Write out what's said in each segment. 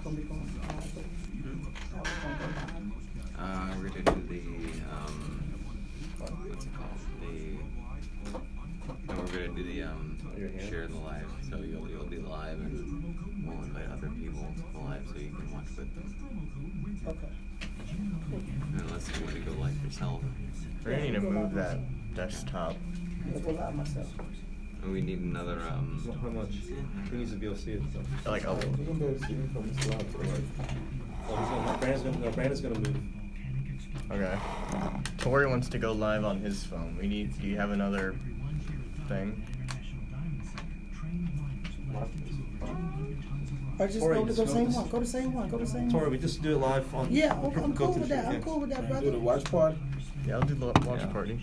gonna be going live. How we gonna go live? We're gonna do the what's it called? We're gonna do the share the live. So you'll be live, and we'll invite other people to live so you can watch with them. Okay. Unless you want to go live yourself. We're gonna need to move that desktop. I'll go live myself. And we need another How much? He needs to be able to see it. So. Like, We're gonna be able to see it from the slide. Oh, Brandon's gonna move. okay. Tori wants to go live on his phone. Do you have another thing? Or just Tori, go to the just same go to one. Go to the same one. Go to the same Tori, one. we just do it live on. Yeah, I'm go cool to with the that. show, I'm yeah. cool with that, Do brother. the watch party. Yeah, I'll do the watch party.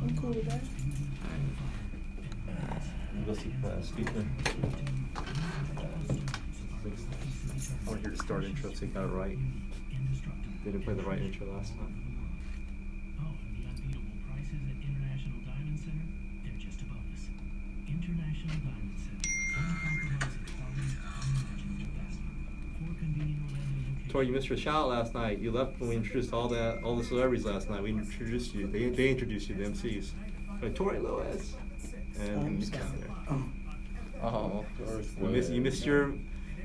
I'm cool with that. Go see speaker. I want to hear the start intro so you got it right. Didn't play the right intro last time. Tori, you missed your shout last night. You left when we introduced all the celebrities last night. We introduced you. They introduced you, the MCs. Like Tori Lewis. And you got there. Oh.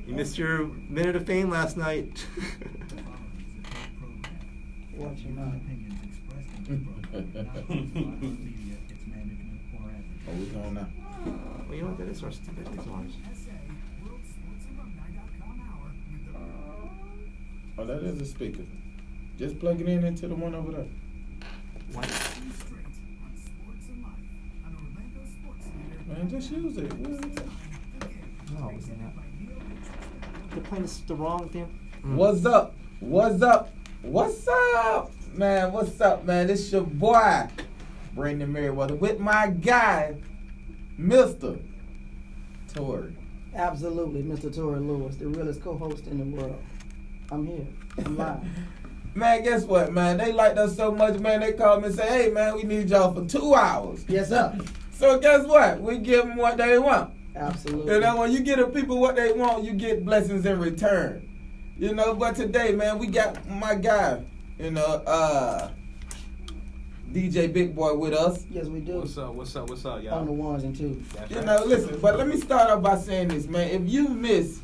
You missed your minute of fame last night. Watching mine. Oh, we going now. Well, you know what? That is ours. Oh, that is a speaker. Just plug it into the one over there. What? Man, just use it. No, we can't. They're playing the wrong thing. What's up? What's up? What's up, man? What's up, man? This your boy, Brandon Meriweather, with my guy, Mr. Tori. Absolutely, Mr. Tori Lewis, the realest co-host in the world. I'm here. I'm live. Man, guess what, man? They liked us so much, man, they called me and say, hey, man, we need y'all for 2 hours. Yes, sir. So guess what? We give them what they want. Absolutely. You know, when you give the people what they want, you get blessings in return. You know, but today, man, we got my guy, you know, DJ Big Boy with us. Yes, we do. What's up, y'all? On the ones and twos. You know, listen, but let me start off by saying this, man. If you missed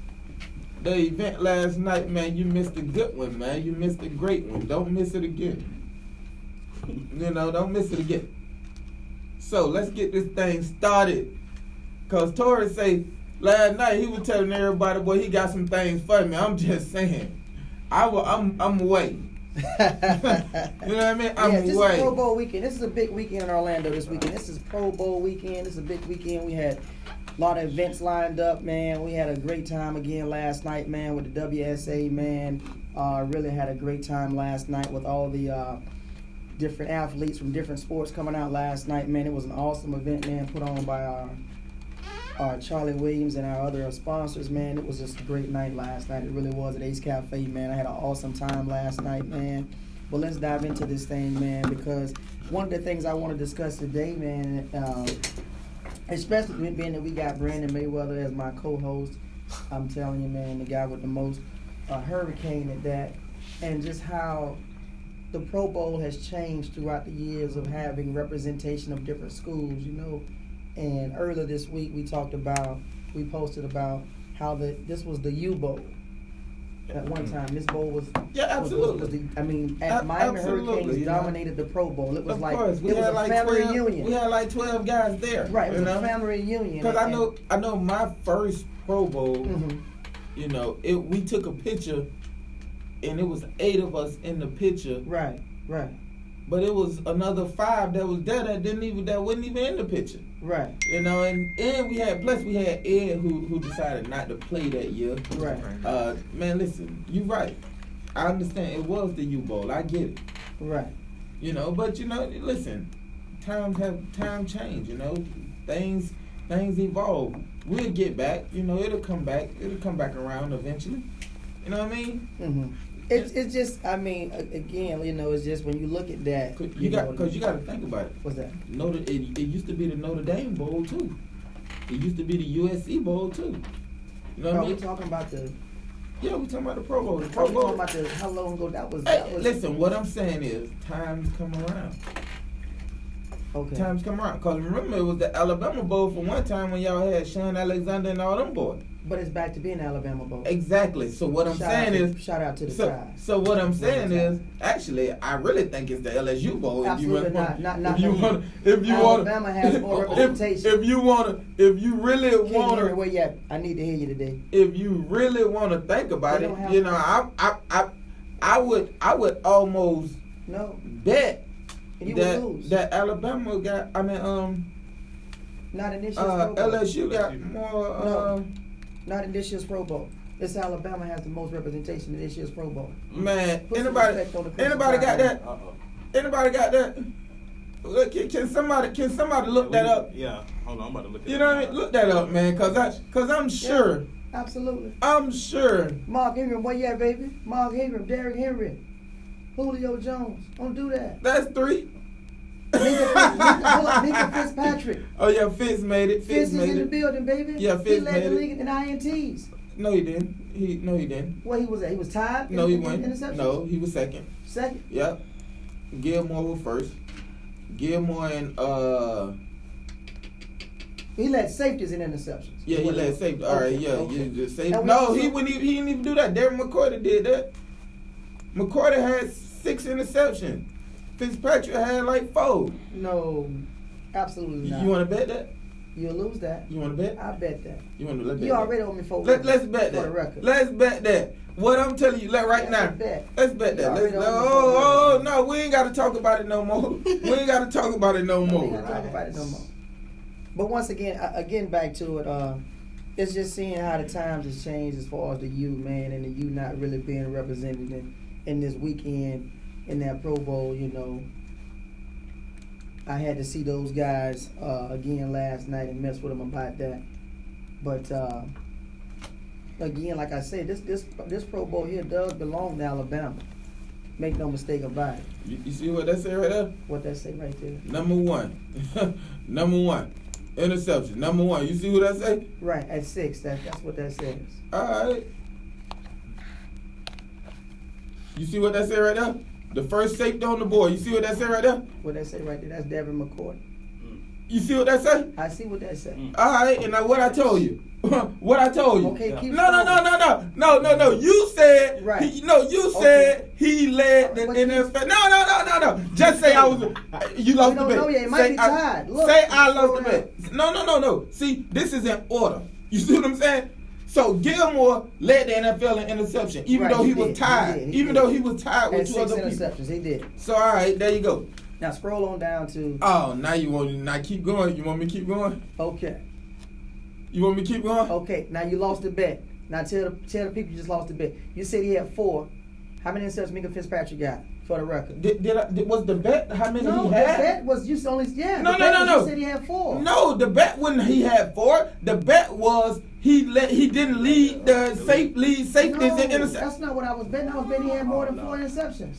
the event last night, man, you missed a good one, man. You missed a great one. Don't miss it again. You know, don't miss it again. So let's get this thing started. Cause Tori say last night he was telling everybody, boy, he got some things for me. I'm just saying, I'm waiting. You know what I mean? I'm this waiting. is Pro Bowl weekend. This is a big weekend in Orlando this weekend. This is Pro Bowl weekend. This is a big weekend. We had a lot of events lined up, man. We had a great time again last night, man, with the WSA, man. Really had a great time last night with all the different athletes from different sports coming out last night, man. It was an awesome event, man, put on by our Charlie Williams and our other sponsors, man. It was just a great night last night. It really was at Ace Cafe, man. I had an awesome time last night, man. But let's dive into this thing, man, because one of the things I want to discuss today, man, especially being that we got Brandon Mayweather as my co-host, I'm telling you, man, the guy with the most hurricane at that, and just how the Pro Bowl has changed throughout the years of having representation of different schools, you know. And earlier this week we posted about how this was the U Bowl. At one time, this bowl was absolutely. Miami Hurricanes dominated the Pro Bowl. It was a family reunion. We had like 12 guys there. Right, it was a family reunion. Because I know my first Pro Bowl. Mm-hmm. You know, we took a picture, and it was 8 of us in the picture. Right. But it was another 5 that was there that wasn't even in the picture. Right. You know, and we had Ed who decided not to play that year. Right. Man, listen, you're right. I understand it was the U Bowl. I get it. Right. You know, but you know, listen, time change, you know. Things evolve. We'll get back, you know, it'll come back around eventually. You know what I mean? Mm-hmm. It's just, I mean, again, you know, it's just when you look at that. Because you got to think about it. What's that? It used to be the Notre Dame Bowl too. It used to be the USC Bowl too. You know what I we mean? talking about the. Yeah, we talking about the Pro Bowl. The We Pro talking Bowl. about the how long ago that was. Hey, That was listen, what I'm saying is times come around. okay. Times come around. Because remember, it was the Alabama Bowl for one time when y'all had Sean Alexander and all them boys. But it's back to being Alabama Bowl. Exactly. So what I'm saying is, shout out to the so, tribe. so what I'm saying is, actually, I really think it's the LSU Bowl. Absolutely not. Not if you no want, if you want, Alabama has more representation. if you want to, if you really King want Henry, to, where you at? I need to hear you today. if you really want to think about They it, don't have you know, I would almost No, bet and you will lose. that Alabama got. I mean, Not in this year's Pro Bowl. LSU got more. No. Not in this year's Pro Bowl. It's Alabama has the most representation in this year's Pro Bowl. Man, Put some anybody respect on the Crimson got Tide. that? Anybody got that? Look, can somebody look that up? Yeah, hold on, I'm about to look at You know what I mean? Look that up, man, cause I'm sure. Absolutely. I'm sure. Mark Ingram, where you at, baby? Mark Ingram, Derrick Henry, Julio Jones. Don't do that. That's 3. Minka Fitzpatrick. Oh yeah, Fitz made it. Fitz is made in the it. building, baby. Yeah, He Fitz led made the it. league in INTs. No, he didn't. No, he didn't. Where he was at? He was tied. No, he in went. interceptions? No, he was second. Second. Yep. Gilmore was first. Gilmore and He led safeties in interceptions. yeah, he led safety. All right, yeah, Okay. you just say Now, no. we- He didn't even do that. Derek McCourty did that. McCourty had 6 interceptions. Fitzpatrick had like 4. No, absolutely not. You want to bet that? You'll lose that. You want to bet? I bet that. You want to bet? You already owe me 4. Let's bet for the that. record. Let's bet that. What I'm telling you, like right That's a now. bet. Let's bet that. You Let's, already owe me oh, $4. no, we ain't got to talk about it no more. We ain't got to talk about it no We more. ain't gonna talk about it no more. But once again, back to it. It's just seeing how the times has changed as far as the U, man, and the U not really being represented in this weekend in that Pro Bowl. You know, I had to see those guys again last night and mess with them about that. But again, like I said, this Pro Bowl here does belong to Alabama. Make no mistake about it. You see what that say right there? What that say right there? Number 1. Number 1. Interception. Number 1. You see what that say? Right, at 6. That's what that says. All right. You see what that say right there? The first safety on the board. You see what that say right there? What that say right there? That's Devin McCourt. You see what that say? I see what that say. All right. And now what I told you? What I told you? Okay, keep No. scrolling. You said Right. You said he led the But NFL. No. Just say I was. You lost We the don't bet. know yet. It might Say be I- tied. Look, say keep I lost the scrolling bet. No. See, this is in order. You see what I'm saying? So Gilmore led the NFL in interception, even Right, though he he was did. tied. He did. Even though he was tied Had with 2 6 other people. interceptions. He did. So all right, there you go. Now scroll on down to Oh, now you want to not keep going? You want me to keep going? okay. You want me to keep going? Okay. Now you lost the bet. Now tell the people you just lost the bet. You said he had 4. How many interceptions Minka Fitzpatrick got for the record? Was the bet how many No, he the had? bet was you only No. You said he had 4. No, the bet wasn't he had 4. The bet was he didn't lead the safeties in interceptions. That's not what I was betting. I was betting he had more than 4 interceptions.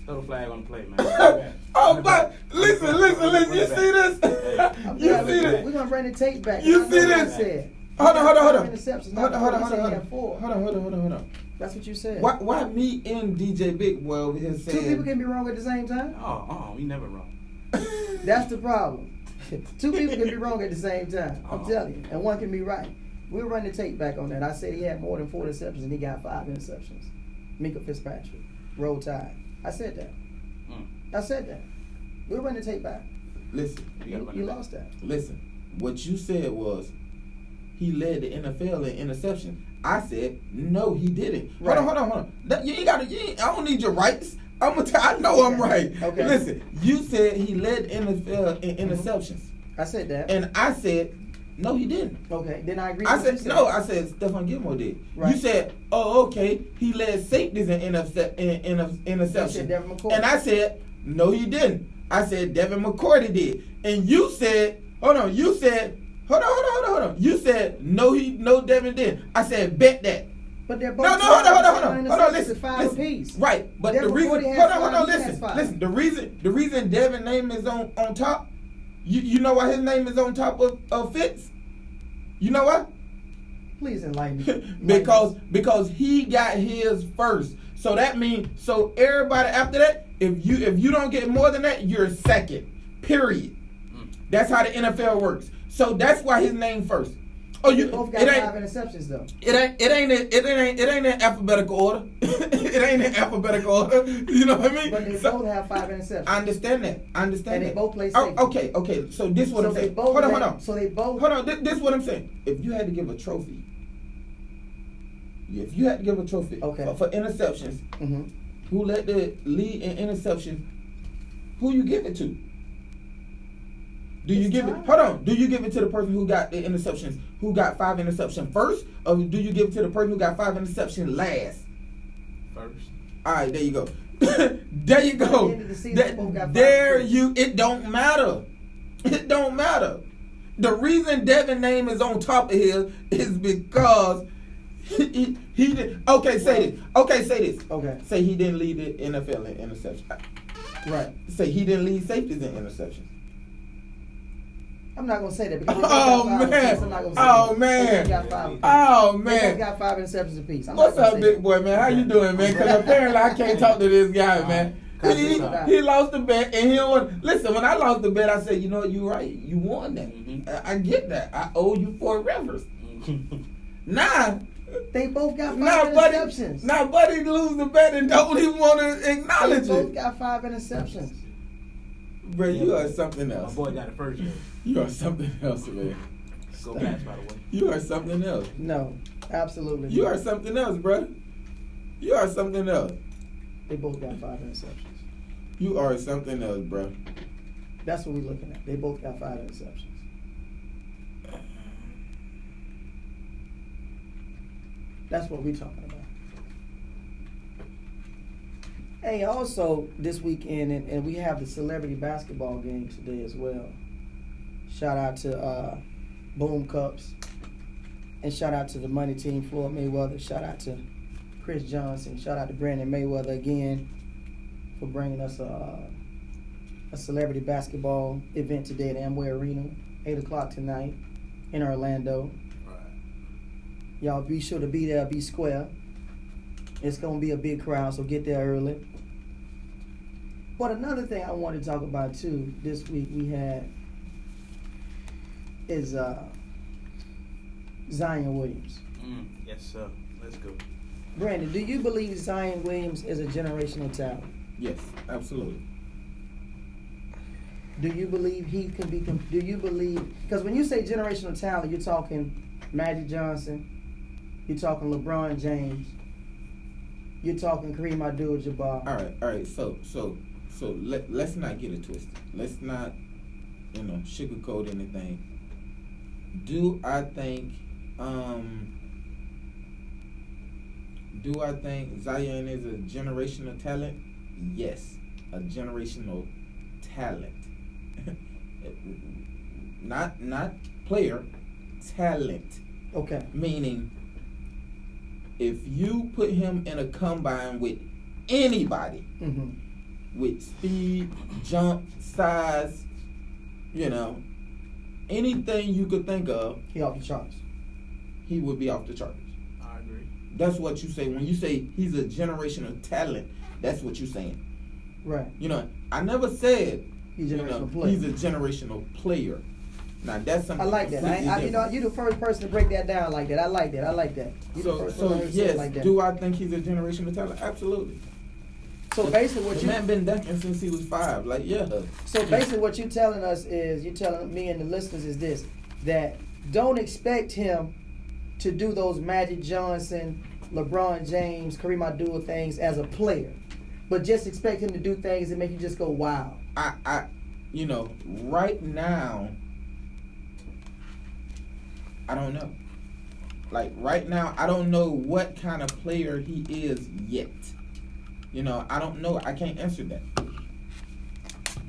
Throw the flag on the plate, man. Oh, but listen. You see this? You see We're this? gonna run the tape back. You I see know what I this? said. Hold on. Interceptions. Hold You said he had 4. on. That's what you said. Why me and DJ Big Boy over here 2 saying? people can be wrong at the same time. We never wrong. That's the problem. 2 people can be wrong at the same time. I'm telling you, and 1 can be right. We'll run the tape back on that. I said he had more than 4 interceptions, and he got 5 interceptions. Minka Fitzpatrick, Roll Tide. I said that. I said that. We'll run the tape back. Listen. You lost that. Listen, what you said was he led the NFL in interception. I said no, he didn't. Right. Hold on. You ain't got to. I don't need your rights. I know I'm right. Okay. Listen, you said he led the NFL in interceptions, I said that. and I said no, he didn't. Okay, then I agree. I with what you said no. I said Stephon Gilmore did. Right. You said, oh, okay, he led safeties in interception. said Devin McCourty. And I said no, he didn't. I said Devin McCourty did. And you said, hold on. You said, hold on. You said no, Devin didn't. I said bet that. But they're both No, hold on. Listen, 5 apiece. Right, but Devin the reason, McCourty has hold 5, on, he has listen, 5. listen. The reason Devin's name is on top. You know why his name is on top of Fitz? You know why? Please enlighten me. because he got his first. So that means everybody after that, if you don't get more than that, you're second. Period. That's how the NFL works. So that's why his name first. Oh, you both got 5 interceptions though. It ain't in alphabetical order. It ain't in alphabetical order. You know what I mean? But they both have 5 interceptions. I understand that. And they both play safety. Okay. So this is what I'm saying. Hold on. So they both. Hold on. This is what I'm saying. If you had to give a trophy, for interceptions, who led the lead in interceptions? Who you give it to? Do you give it to the person who got the interceptions, who got 5 interceptions first, or do you give it to the person who got 5 interceptions last? First. All right, there you go. There you go. It don't matter. It don't matter. The reason Devin's name is on top of here is because he did. Okay, say this. Okay. Say he didn't lead the NFL in interceptions. Right. Say he didn't lead safeties in interceptions. I'm not gonna say that because they got 5 interceptions apiece. What's up, big boy, man? How you doing, man? Because apparently I can't talk to this guy, man. He lost the bet and he don't want. Listen, when I lost the bet, I said, you know, you right, you won that. I get that. I owe you 4 rivers. Nah. They both got 5 interceptions. Now, buddy, lose the bet and don't even want to acknowledge it. They both got 5 interceptions. Bro, you are something else. My boy got it first year. You are something else, man. Go pass, by the way. You are something else. No, absolutely. You are something else, brother. You are something else. They both got 5 interceptions. You are something else, bro. That's what we're looking at. They both got 5 interceptions. That's what we're talking about. Hey, also this weekend, and we have the celebrity basketball game today as well. Shout out to Boom Cups, and shout out to the money team, Floyd Mayweather. Shout out to Chris Johnson. Shout out to Brandon Mayweather again for bringing us a celebrity basketball event today at Amway Arena, 8 o'clock tonight in Orlando. Y'all be sure to be there, be square. It's going to be a big crowd, so get there early. But another thing I want to talk about, too, this week we had is Zion Williams. Yes, sir. Let's go. Brandon, do you believe Zion Williams is a generational talent? Yes, absolutely. Do you believe he can be, do you believe, because when you say generational talent, you're talking Magic Johnson, you're talking LeBron James, you're talking Kareem Abdul-Jabbar. All right. So let's not get it twisted. Let's not, sugarcoat anything. Do I think Zion is a generational talent? Yes, a generational talent. not player, talent. Okay. Meaning, if you put him in a combine with anybody, with speed, jump, size, anything you could think of, he off the charts. He would be off the charts. I agree. That's what you say. When you say he's a generational talent, that's what you're saying. Right. I never said he's a generational player. He's a generational player. Now that's something I like that. You're the first person to break that down like that. I like that. So yes, like that. Do I think he's a generational talent? Absolutely. So basically, the man been dunking since he was 5. Like, yeah. So basically, what you're telling us is, you're telling me and the listeners is this: that don't expect him to do those Magic Johnson, LeBron James, Kareem Abdul things as a player, but just expect him to do things that make you just go, wow. Right now, I don't know. Like, right now, I don't know what kind of player he is yet. I don't know. I can't answer that.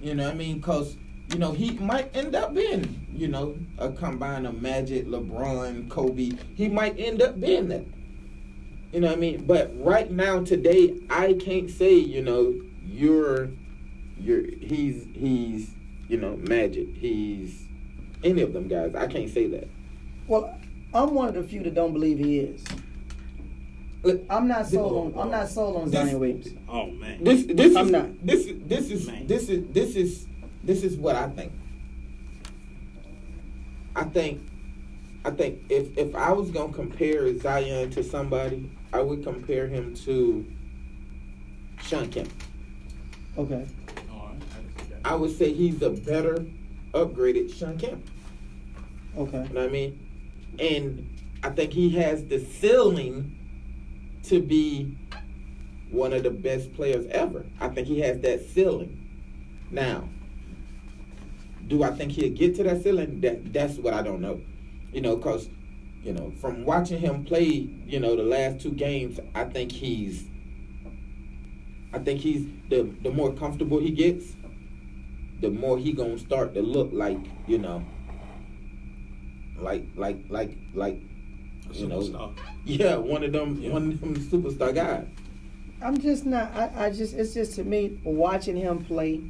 You know what I mean? Because, he might end up being, a combine of Magic, LeBron, Kobe. He might end up being that. You know what I mean? But right now, today, I can't say, he's Magic. He's any of them guys. I can't say that. Well, I'm one of the few that don't believe he is. I'm not sold on Zion Williams. Oh man. This I'm is not. this is what I think. I think if I was gonna compare Zion to somebody, I would compare him to Sean Kemp. Okay. I would say he's a better upgraded Sean Kemp. Okay. You know what I mean? And I think he has the ceiling to be one of the best players ever. I think he has that ceiling. Now, do I think he'll get to that ceiling? That's what I don't know. Because, from watching him play, the last 2 games, I think he's the more comfortable he gets, the more he gonna start to look like, yeah, one of them superstar guys. I'm just not. It's just to me watching him play.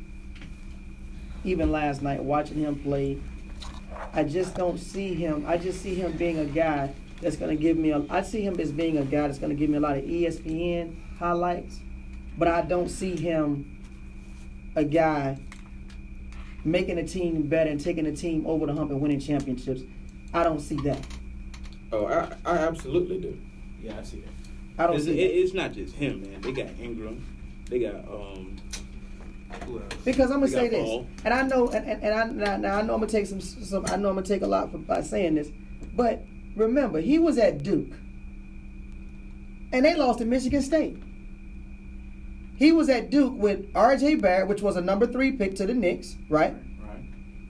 Even last night, watching him play, I just don't see him. I just see him being a guy that's going to give me I see him as being a guy that's going to give me a lot of ESPN highlights, but I don't see him a guy making a team better and taking a team over the hump and winning championships. I don't see that. Oh, I absolutely do. Yeah, I see that. I don't see that. It's not just him, man. They got Ingram. They got who else? Because I'm gonna They say got this, Paul. and I know, and I know I'm gonna take some. I know I'm gonna take a lot by saying this, but remember, he was at Duke, and they lost to Michigan State. He was at Duke with R.J. Barrett, which was a number 3 pick to the Knicks, right? Right.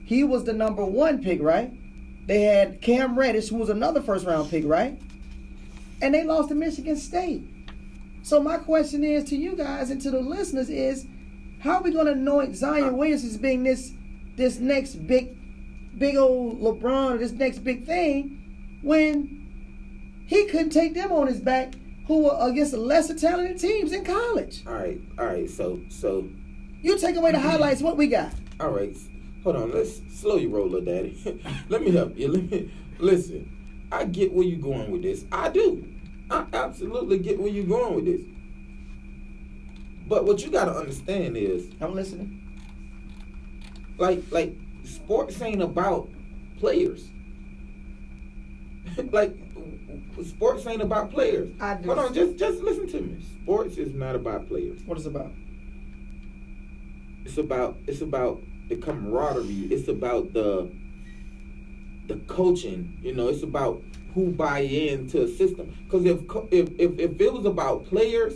He was the number 1 pick, right? They had Cam Reddish, who was another first-round pick, right? And they lost to Michigan State. So my question is to you guys and to the listeners is, how are we going to anoint Zion Williams as being this next big old LeBron, or this next big thing, when he couldn't take them on his back, who were against lesser talented teams in college? All right. So you take away the highlights, what we got? all right. Hold on. Let's slow your roller, Daddy. Let me help you. Listen. I get where you're going with this. I do. I absolutely get where you're going with this. But what you gotta understand is, I'm listening. like sports ain't about players. Like sports ain't about players. I do. Hold on, just listen to me. Sports is not about players. What is it about? It's about the camaraderie. It's about the coaching. It's about who buy into a system. Because if it was about players,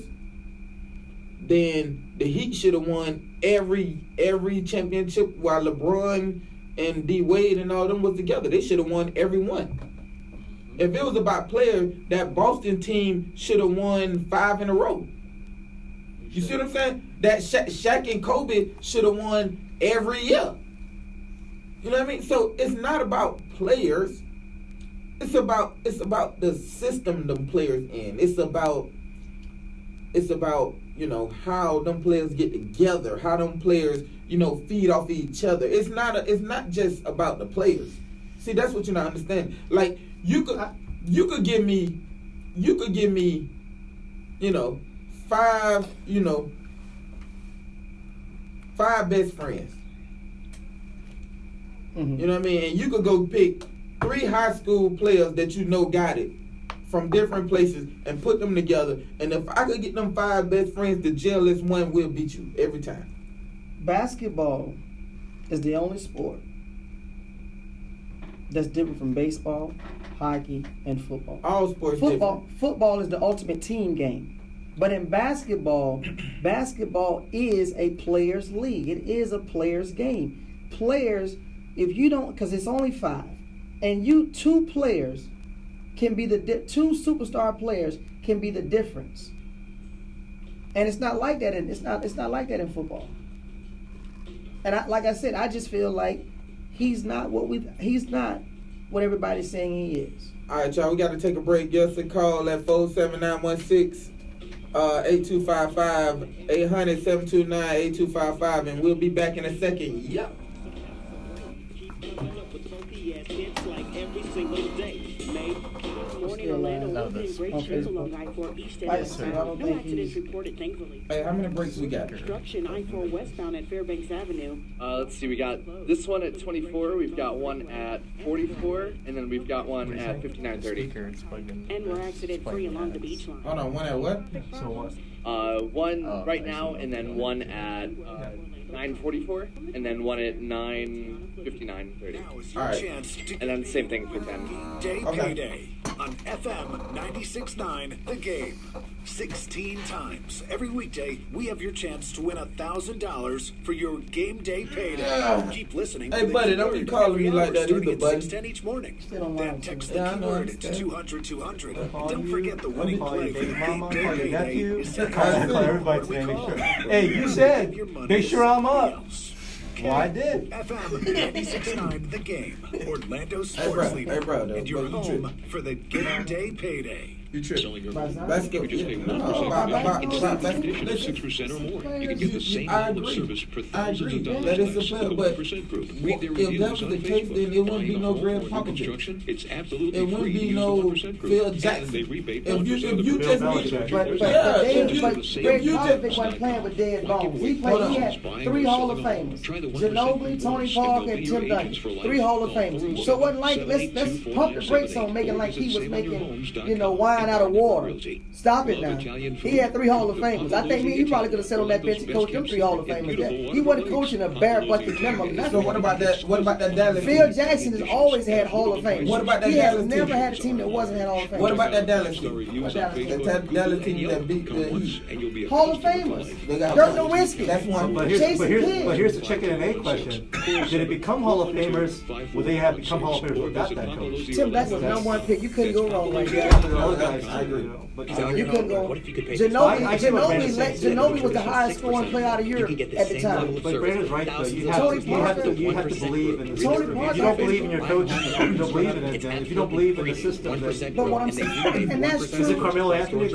then the Heat should have won every championship while LeBron and D Wade and all them was together. They should have won every one. If it was about players, that Boston team should have won 5 in a row. You see what I'm saying? That Shaq and Kobe should have won every year. You know what I mean? So it's not about players. It's about the system them players in. It's about how them players get together, how them players feed off each other. It's not just about the players. See, that's what you're not understanding. Like you could give me 5 best friends. Mm-hmm. You know what I mean? And you could go pick 3 high school players that got it from different places and put them together. And if I could get them 5 best friends to gel as one, we'll beat you every time. Basketball is the only sport that's different from baseball, hockey, and football. All sports different. Football is the ultimate team game. But in basketball, basketball is a players' league. It is a players' game. Players, if you don't, because it's only 5, and 2 players can be 2 superstar players can be the difference. And it's not like that. It's not like that in football. And like I said, I just feel like he's not what everybody's saying he is. All right, y'all, we got to take a break. Give us a call at 47916. 8255 800 729 8255, and we'll be back in a second. Yeah. Like every single day. May. This morning, Orlando was in great shape along I-4 East and Yes, sir. I westbound. don't No think accidents reported, thankfully. Hey, how many breaks we got? Construction I-4 westbound at Fairbanks Avenue. Let's see, we got this one at 24, we've got one at 44, and then we've got one at 59:30. And we're accident-free along the beach line. Hold on, one at what? So what? One right now, and then one at 9:44, and then one at 9:59:30. All right. And then the same thing for 10. Day Payday on FM 96.9 The Game. 16 times every weekday, we have your chance to win $1,000 for your game day payday. Yeah. Keep listening. Hey, buddy, don't be calling me like that either, buddy. 6:10 each morning. Still on Then line. text Yeah, the I know, keyword I to understand. 200-200. Don't forget the winning play for the game Mama, day call your payday. nephew. is Call $10. everybody today, make sure. Hey, you said, make sure I'm up. Well, I did. FM 96.9 The Game. Orlando's Hey, bro. sports leader. Hey, bro. And your You home tripping. for the game day payday. You tripping. Listen, Let's go. Just pay 1% condition of 6% or more. You can get the same I level of agree. service for I thousands agree. of dollars. That is a less. fact, The but 1% group. if Read their that reviews was on the case, Facebook. then it wouldn't Buying be a no home Grand or new Popovich. construction, it's absolutely It wouldn't free to be use no the 1% group. Phil And Jackson. they rebate If you 1% of the just Bill need, Belichick. But yeah, Greg if you Popovich wasn't playing with dead bones. He had three Hall of Famers: Ginobili, Tony Parker, and Tim Duncan. Three Hall of Famers. So it wasn't like let's pump the brakes on making like he was making wine out of water. Stop it now. He had three Hall of Famers. I think he probably could have sat on that bench and coached them three Hall of Famers. He wasn't coaching a bare-bucket minimum. So what about that? What about that Dallas? Phil team? Jackson has always had Hall of Famers. What about that He has Dallas never team? had a team that wasn't had Hall of Famers. What about that Dallas team? What Dallas? That Dallas team that beat the Heat. Hall of Famers. They got Dirk Nowitzki. That's one. But here's the chicken and egg question. Did it become Hall of Famers? Would they have become Hall of Famers without that coach? Tim Duncan was number one pick. You couldn't go wrong right there. I agree. You couldn't go. Ginobili was the highest scoring player out of Europe at the time. But Brandon's right though. You have to believe in the system. If you don't believe in your coach, you don't believe in it. Then if you don't believe in the system, then But what I'm saying, and that's is it true. Carmelo Anthony?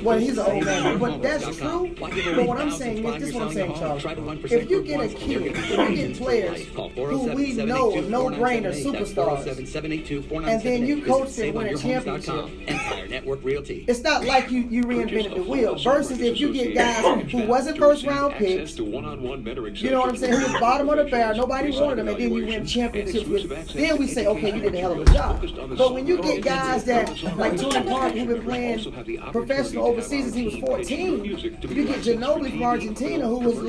Well, he's an old man, but that's true. But what I'm saying is, this is what I'm saying, Charles. If you get a kid, if you get players who we know are no-brainer superstars, and then you coach them win a championship, it's not like you reinvented the wheel. Versus if you get guys who wasn't first-round picks, you know what I'm saying, who was bottom of the barrel, nobody wanted them, and then you win championships with, then we say, okay, you did a hell of a job. But when you get guys that, like Tony Parker, who've been playing professional overseas since he was 14, you get Ginobili from Argentina, who was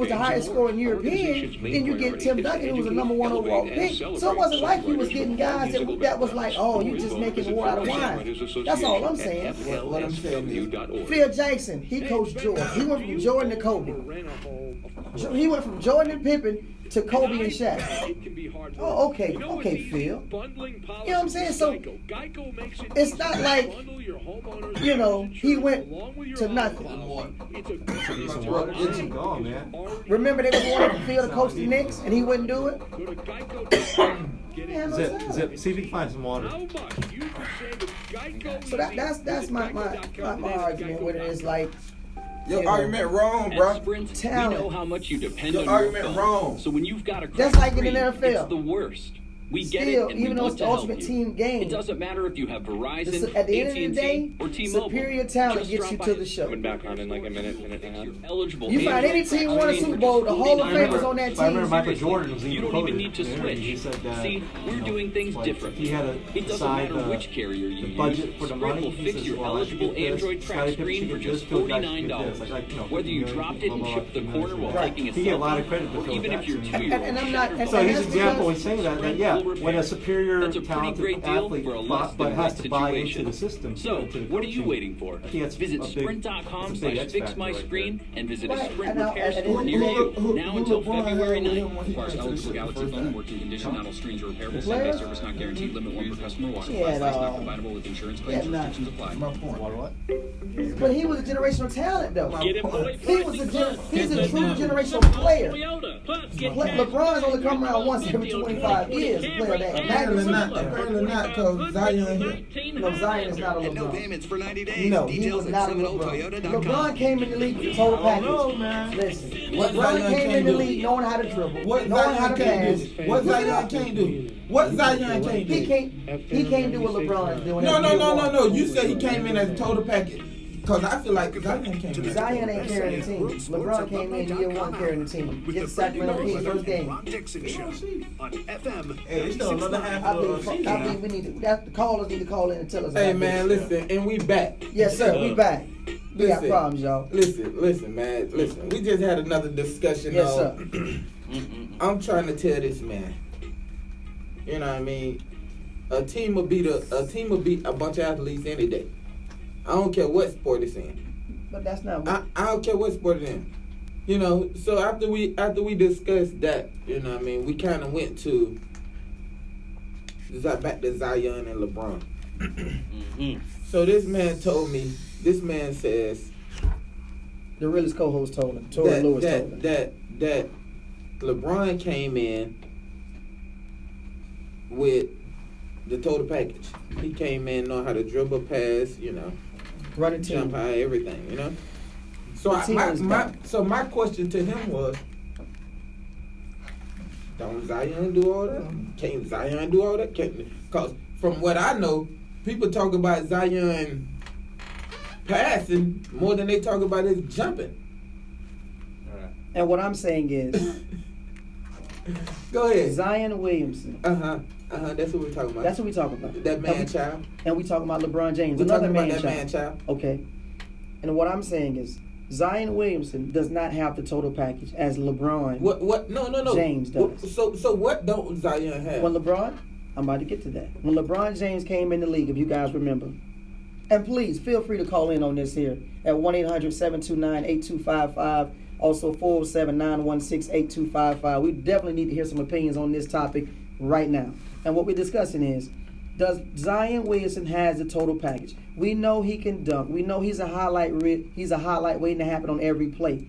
the highest scoring European, then you get Tim Duncan, who was the number one overall pick. So it wasn't like you was getting guys that was like, oh, you just making the water out of wine. That's all I'm saying. What I'm saying is, Phil Jackson, he coached Jordan. He went from Jordan to Kobe. He went from Jordan and Pippen to Kobe and Shaq. Oh, okay, Phil. You know what I'm saying? So it's not like, he went to nothing. Remember they was wanting Phil to coach the Knicks and he wouldn't do it? Zip, see if you can find some water. So that's my argument with it. Is like, your argument wrong, bro. At Sprint, Talent. we know how much you depend Your on your argument phone. wrong. So when you've got a That's like in the NFL. it's the worst. We get Still, it, and even we though want it's to the help ultimate you. team game, It doesn't matter if you have Verizon, at the end of AT&T, the day, or T-Mobile. superior talent Just gets you drop to by the show. Coming back on in like a minute and a half. You're eligible. You find any team won a Super Bowl, the Hall of Famers on that I remember team. Michael Jordan was even You don't quoted even need to in an switch. interview. He said that, See, we're doing things like, differently. He had to It doesn't decide matter which carrier you use. budget for the Sprint money. will He fix says, your well, I should eligible get this. Android Scottie track Pippen screen should for get just this. Phil Jackson should get $49. this. Whether you dropped it and shipped the corner while taking a He get a lot of selfie, credit to or Phil even if you're Jackson. 2 And I'm not. And So his that's example, because- he's saying that yeah, when a superior That's a pretty great talented deal athlete for a less but than has right to buy into situation. the system. So, to the what are you coaching, waiting for? I think that's Visit a big- sprint.com that's a big X /fix factor my right screen there. and visit Right, a Sprint and now- repair and store who- near who- you. Now until LeBron February had 9th. when he Requires got to eligible the Galaxy first phone. time. Working condition not all screens are repairable. Player? Same-day service not guaranteed. Limit one per customer. Water Yeah, supplies not no. compatible with insurance claims. Yeah, no. Restrictions apply. My point. What? But he was a generational talent, though. My He point. was he's a true generational player. LeBron's only come around once every 25 years. A player that Apparently not, because Zion here. No, Zion is not a And no LeBron. payments for 90 days. No, he Details was at not a LeBron. SeminoleToyota.com. LeBron came in the league with the total package. No, man. Listen, What LeBron Zion came in can't the do? league knowing how to dribble, What knowing how Zion to can't pass. do? What Zion can't do? What Zion can't do? He can't do what LeBron is doing. No. You said he came in as a total package. Because I feel like Zion came in. Zion ain't carrying the team. LeBron came in year one carrying the team. Get the Sacramento Kings first game. Ron Dixon Show on FM. Hey, it's still another half of the I think we need to. The callers need to call in and tell us. Hey, about man, this. listen, and we back. Yes, sir. We back. We got Listen, problems, y'all. Listen, man. Listen, we just had another discussion. Yes, sir. I'm trying to tell this man. You know what I mean? A team will beat a bunch of athletes any day. I don't care what sport it's in. But that's not. I don't care what sport it's in. You know. So after we discussed that, you know what I mean, we kind of went to back to Zion and LeBron. So this man told me. This man says. The realest co-host told him. Tori Lewis told him. That LeBron came in with the total package. He came in knowing how to dribble, pass, you know, run a team, jump high, everything, you know. So my question to him was, don't Zion do all that? Can't Zion do all that? Because from what I know, people talk about Zion passing more than they talk about his jumping. And what I'm saying is, go ahead. Zion Williamson. That's what we're talking about. That's what we're talking about. That man child. And we talking about LeBron James. We're another talking man about that child. man child. Okay. And what I'm saying is, Zion Williamson does not have the total package as LeBron. What? No. James does. So what don't Zion have? When LeBron, I'm about to get to that. When LeBron James came in the league, if you guys remember, and please feel free to call in on this here at 1-800-729-8255. Also 407-916-8255. We definitely need to hear some opinions on this topic right now. And what we're discussing is, does Zion Williamson has the total package? We know he can dunk. We know he's a highlight waiting to happen on every play.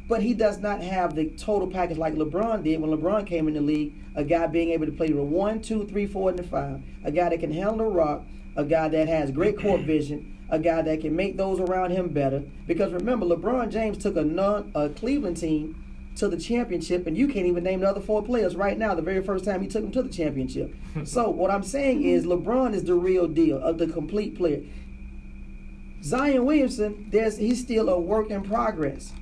But he does not have the total package like LeBron did when LeBron came in the league. A guy being able to play the 1, 2, 3, 4, and the 5. A guy that can handle the rock. A guy that has great court vision. A guy that can make those around him better. Because remember, LeBron James took a Cleveland team to the championship, and you can't even name the other 4 players right now, the very first time he took them to the championship. So what I'm saying is LeBron is the real deal, of the complete player. Zion Williamson, he's still a work in progress.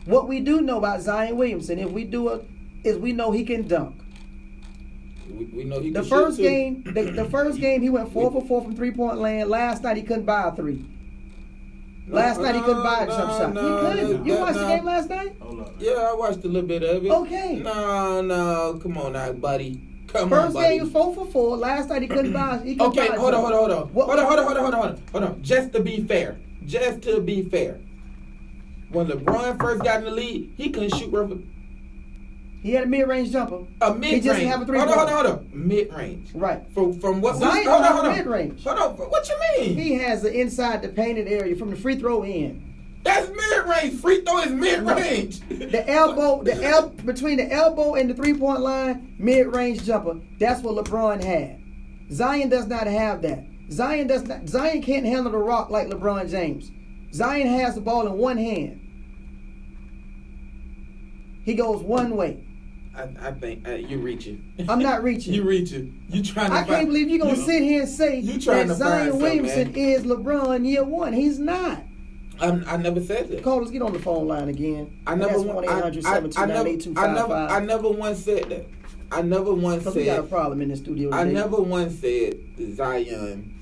What we do know about Zion Williamson, is we know he can dunk. We know he can the first game he went 4 for 4 from 3-point land. Last night he couldn't buy a 3. Last night he couldn't buy a jump shot. He couldn't. You watched the game last night? Yeah, I watched a little bit of it. Okay. No, come on now, buddy. First game he was 4 for 4. Last night he couldn't buy. Okay, hold on. Just to be fair, when LeBron first got in the league, he couldn't shoot roughly. He had a mid-range jumper. He just didn't have a 3-point. Hold on. Mid-range. Right. From what? Zion hold on. Mid-range. Hold on. What you mean? He has the inside the painted area from the free throw end. That's mid-range. Free throw is mid-range. No. The elbow between the elbow and the 3-point line, mid-range jumper. That's what LeBron had. Zion does not have that. Zion can't handle the rock like LeBron James. Zion has the ball in one hand. He goes one way. I think you're reaching. I'm not reaching. You're reaching. You trying to I can't believe you're going to sit here and say that Zion Williamson is LeBron year one. He's not. I never said that. Callers, get on the phone line again. I never once said that. I never once said. We got a problem in the studio today. I never once said Zion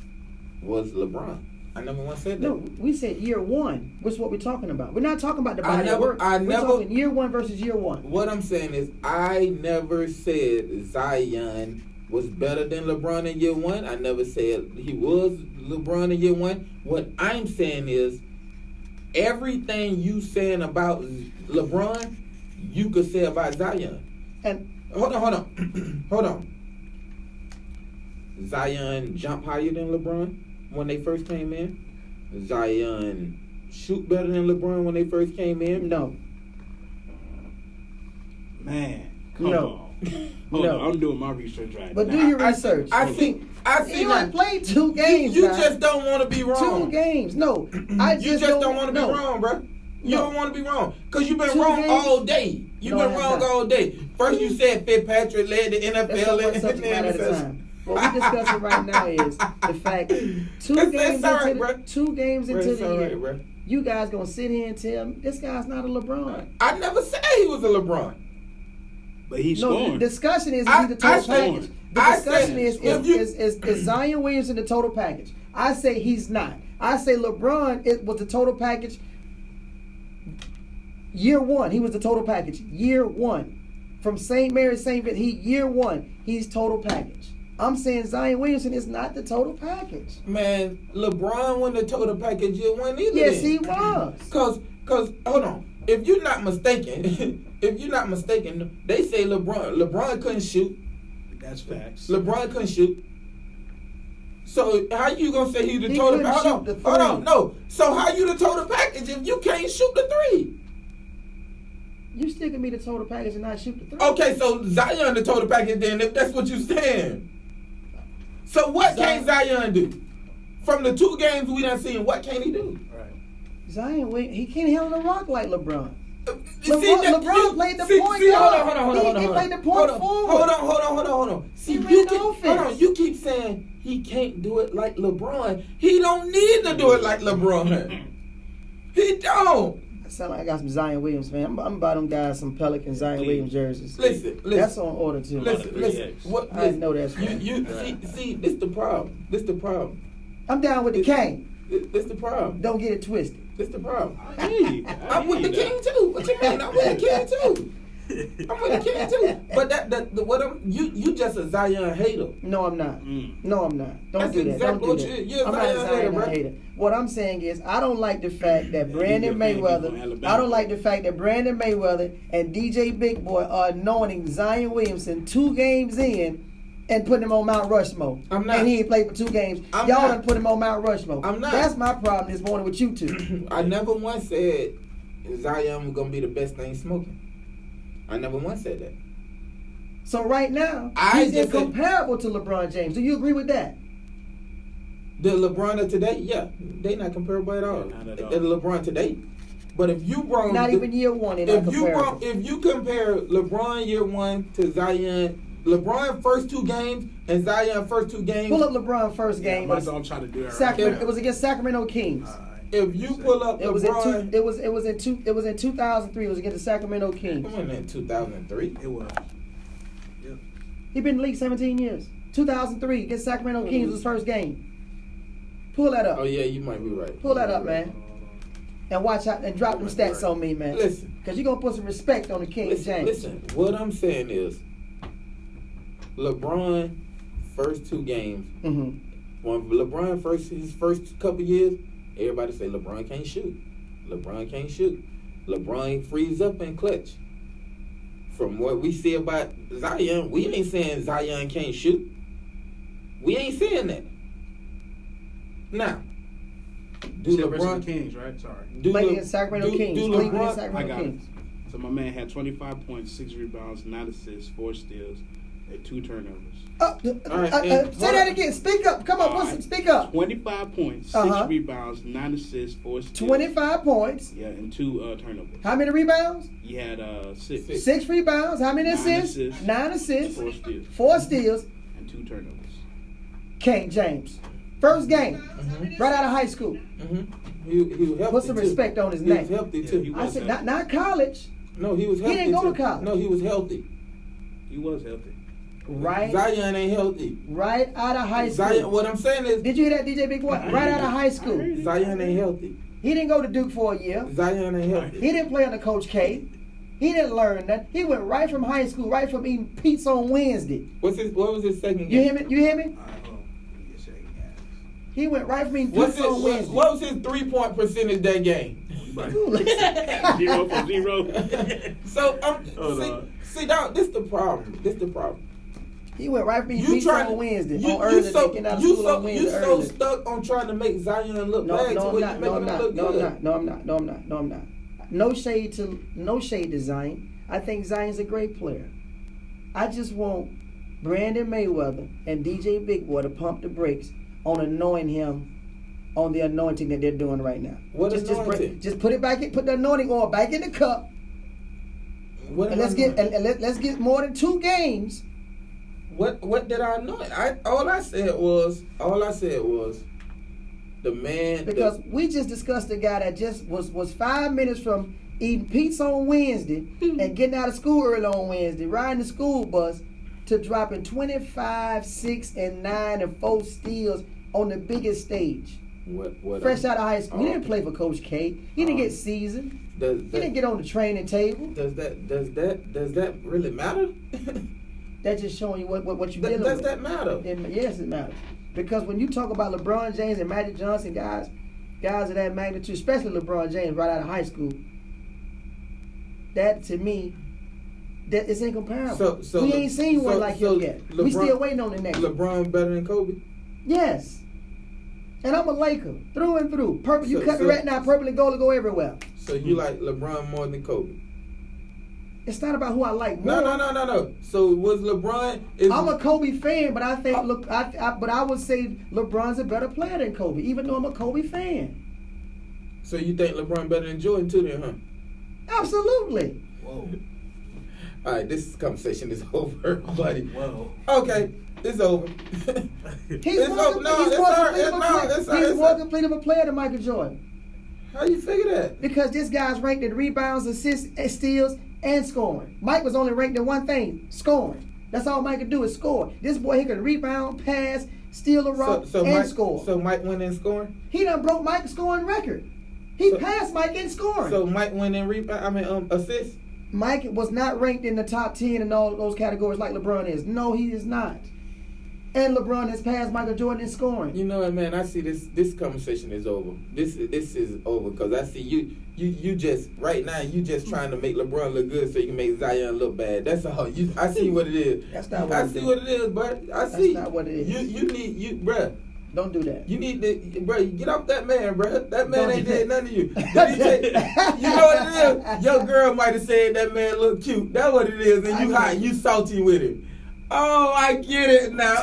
was LeBron. I never once said that. No, we said year one, which is what we're talking about. We're not talking about the body of work. We're talking year one versus year one. What I'm saying is I never said Zion was better than LeBron in year one. I never said he was LeBron in year one. What I'm saying is everything you saying about LeBron, you could say about Zion. And hold on. Zion jumped higher than LeBron when they first came in. Zion shoot better than LeBron when they first came in. No. Man. Come No. on. Hold on, I'm doing my research right But now. do your research. I see You that. ain't played 2 games. You now. just don't want to be wrong. 2 games. No. You just don't want to be wrong, bro. You don't want to be wrong. Because you've been 2 wrong games? all day. You've No, I been have wrong not. all day. First you said Fitzpatrick led the That's NFL not one in subject matter at a time. What we're discussing right now is the fact 2 games all right, into bro. 2 games Bro, into it's the all year, right, bro. you guys gonna sit here and tell me this guy's not a LeBron. I never said he was a LeBron. But he's No, scoring. the discussion is he the total package. The I discussion said- is Zion Williamson the total package. I say he's not. I say LeBron was the total package. Year 1, he was the total package. Year 1. From St. Mary's, St. Vincent, year 1, he's total package. I'm saying Zion Williamson is not the total package. Man, LeBron won the total package year 1 either. Yes, then. he was. Cause hold on. If you're not mistaken, they say LeBron couldn't shoot. That's facts. LeBron couldn't shoot. So how you gonna say he the He total? couldn't shoot the Hold on, three. no. So how you the total package if you can't shoot the 3? You still can be the total package and not shoot the 3. Okay, so Zion the total package then, if that's what you're saying. So what can Zion do? From the 2 games we done seen, what can he do? Zion, he can't handle the rock like LeBron. LeBron played the point guard. He played the point forward. Hold on. See, hold on. You keep saying he can't do it like LeBron. He don't need to do it like LeBron. He don't. I sound like I got some Zion Williams, man. I'm about them guys some Pelican Zion Williams jerseys. Listen. That's on order too. Listen. I know that's right. You see, this the problem. I'm down with the King. This the problem. Don't get it twisted. This the problem. I'm with the King too. What you mean? I'm with the King too. But you just a Zion hater. No, I'm not. No, I'm not. Don't That's do that. exactly Don't do what that. you're a I'm not a Zion Zion hater, hater. bro. What I'm saying is, I don't like the fact that Brandon Mayweather and DJ Big Boy are anointing Zion Williamson 2 games in and putting him on Mount Rushmore. I'm not. And he ain't played for 2 games. I'm Y'all not. done put him on Mount Rushmore. I'm not. That's my problem this morning with you 2. I never once said Zion was gonna be the best thing smoking. I never once said that. So right now, I he's just said- incomparable to LeBron James. Do you agree with that? The LeBron of today, yeah, they not comparable at all. Not at all. The LeBron today, but if you brought Not even year 1, they're not comparable. if you compare LeBron year 1 to Zion, LeBron first 2 games and Zion first 2 games. Pull up LeBron first game. That's all I'm trying to do. Sacramento, it was against Sacramento Kings. If you pull up It was LeBron, it was in 2003. It was against the Sacramento Kings. it wasn't in 2003. It was. He been in the league 17 years. 2003 against Sacramento Kings was his first game. Pull that up. Oh yeah, you might be right. Pull that up, man. And watch out and drop them stats on me, man. Listen, because you're gonna put some respect on the King James. Listen, what I'm saying is, LeBron first 2 games. When LeBron his first couple years, everybody say LeBron can't shoot. LeBron can't shoot. LeBron frees up and clutch. From what we see about Zion, we ain't saying Zion can't shoot. We ain't saying that. Now, do LeBron Kings, right? Sorry. Played against Sacramento Kings. Do Played against LeBron? Sacramento Kings. So my man had 25 points, 6 rebounds, 9 assists, 4 steals, and 2 turnovers. Say that again. Speak up. Come on, speak up. 25 points, 6 rebounds, 9 assists, 4 steals. 25 points. Yeah, and 2 turnovers. How many rebounds? He had 6. 6 rebounds. How many assists? 9 assists. 4 steals. And 2 turnovers. King James. First game. Right out of high school. He was healthy. Put some respect on his name. He was healthy too. I said not college. No, he was healthy. He didn't go too. to college. No, he was healthy. He was healthy. Right. Zion ain't healthy. Right out of high school. Zion, what I'm saying is, did you hear that, DJ Big Boy? Right out of high school. Zion ain't healthy. He didn't go to Duke for a year. Zion ain't healthy. He didn't play under Coach K. He didn't learn that. He went right from high school, right from eating pizza on Wednesday. What was his second game? You hear me? You hear me? He went right from eating pizza on Wednesday. What was his 3-point percentage that game? 0 for 0. So see, dog, this the problem. He went right from eating pizza on Wednesday. You so stuck on trying to make Zion look bad. No, I'm not. No shade to Zion. I think Zion's a great player. I just want Brandon Mayweather and DJ Big Boy to pump the brakes on anointing him on the anointing that they're doing right now. What anointing? Just put it back in, put the anointing oil back in the cup. And let's get more than 2 games. What did I anoint? All I said was the man. Because we just discussed a guy that just was 5 minutes from eating pizza on Wednesday and getting out of school early on Wednesday, riding the school bus, to dropping 25, 6, and 9 and 4 steals on the biggest stage. Fresh out of high school. He didn't play for Coach K. He didn't get seasoned. He didn't get on the training table. Does that really matter? That's just showing you what you're dealing with. Does that matter? Yes, it matters. Because when you talk about LeBron James and Magic Johnson, guys of that magnitude, especially LeBron James right out of high school, that to me, that is incomparable. So we ain't seen one like him yet. We still waiting on the next. LeBron better than Kobe? Yes. And I'm a Laker through and through. Purple, you cut me right now. Purple and gold will go everywhere. So you like LeBron more than Kobe? It's not about who I like more. No. So was LeBron? I'm a Kobe fan, but I think but I would say LeBron's a better player than Kobe, even though I'm a Kobe fan. So you think LeBron better than Jordan too, then, huh? Absolutely. Whoa. All right, this conversation is over, buddy. Whoa. Okay, it's over. He's more complete of a player than Michael Jordan. How you figure that? Because this guy's ranked in rebounds, assists, steals, and scoring. Mike was only ranked in one thing: scoring. That's all Mike could do is score. This boy, he can rebound, pass, steal a rock, and score. So Mike went in scoring? He done broke Mike's scoring record. He passed Mike in scoring. So Mike went in assists? Mike was not ranked in the top 10 in all those categories like LeBron is. No, he is not. And LeBron has passed Michael Jordan in scoring. You know what, man? I see this conversation is over. This is over because I see you just right now you just trying to make LeBron look good so you can make Zion look bad. That's all. I see what it is. That's not what I see what it is, bud. I see. That's not what it is. You bruh. Don't do that. You need to, bro. Get off that man, bro. That man ain't did nothing to you. You know what it is? Your girl might have said that man look cute. That's what it is, and you hot, you salty with him. Oh, I get it now.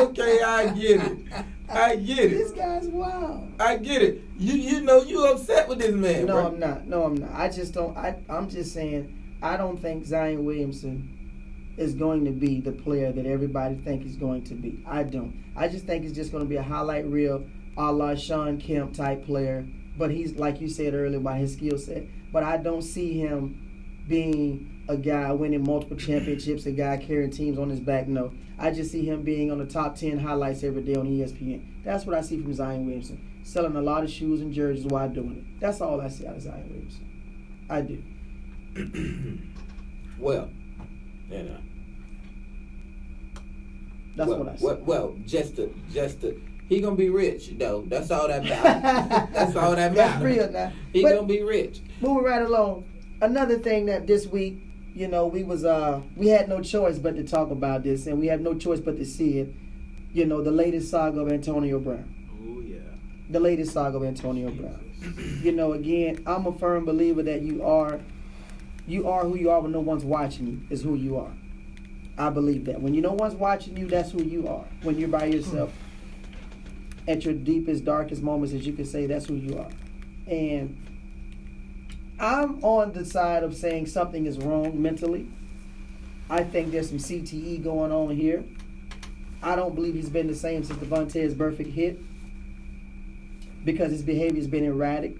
Okay, I get it. This guy's wild. I get it. You know you upset with this man. No, bro. I'm not. I just don't. I'm just saying. I don't think Zion Williamson is going to be the player that everybody think he's going to be. I don't. I just think he's just going to be a highlight reel, a la Sean Kemp type player. But he's, like you said earlier, by his skill set. But I don't see him being a guy winning multiple championships, a guy carrying teams on his back. No. I just see him being on the top 10 highlights every day on ESPN. That's what I see from Zion Williamson. Selling a lot of shoes and jerseys while doing it. That's all I see out of Zion Williamson. I do. Well, you know. That's what I said. Well, just to, he gonna be rich though. That's all that matters. That's all that matters. That's real now. He gonna be rich. Moving right along. Another thing that this week, you know, we had no choice but to talk about this, and we have no choice but to see it. You know, the latest saga of Antonio Brown. Oh yeah. The latest saga of Antonio Brown. You know, again, I'm a firm believer that you are who you are when no one's watching you. Is who you are. I believe that. When no one's watching you, that's who you are. When you're by yourself, at your deepest, darkest moments, as you can say, that's who you are. And I'm on the side of saying something is wrong mentally. I think there's some CTE going on here. I don't believe he's been the same since the Vontaze Burfict hit because his behavior has been erratic.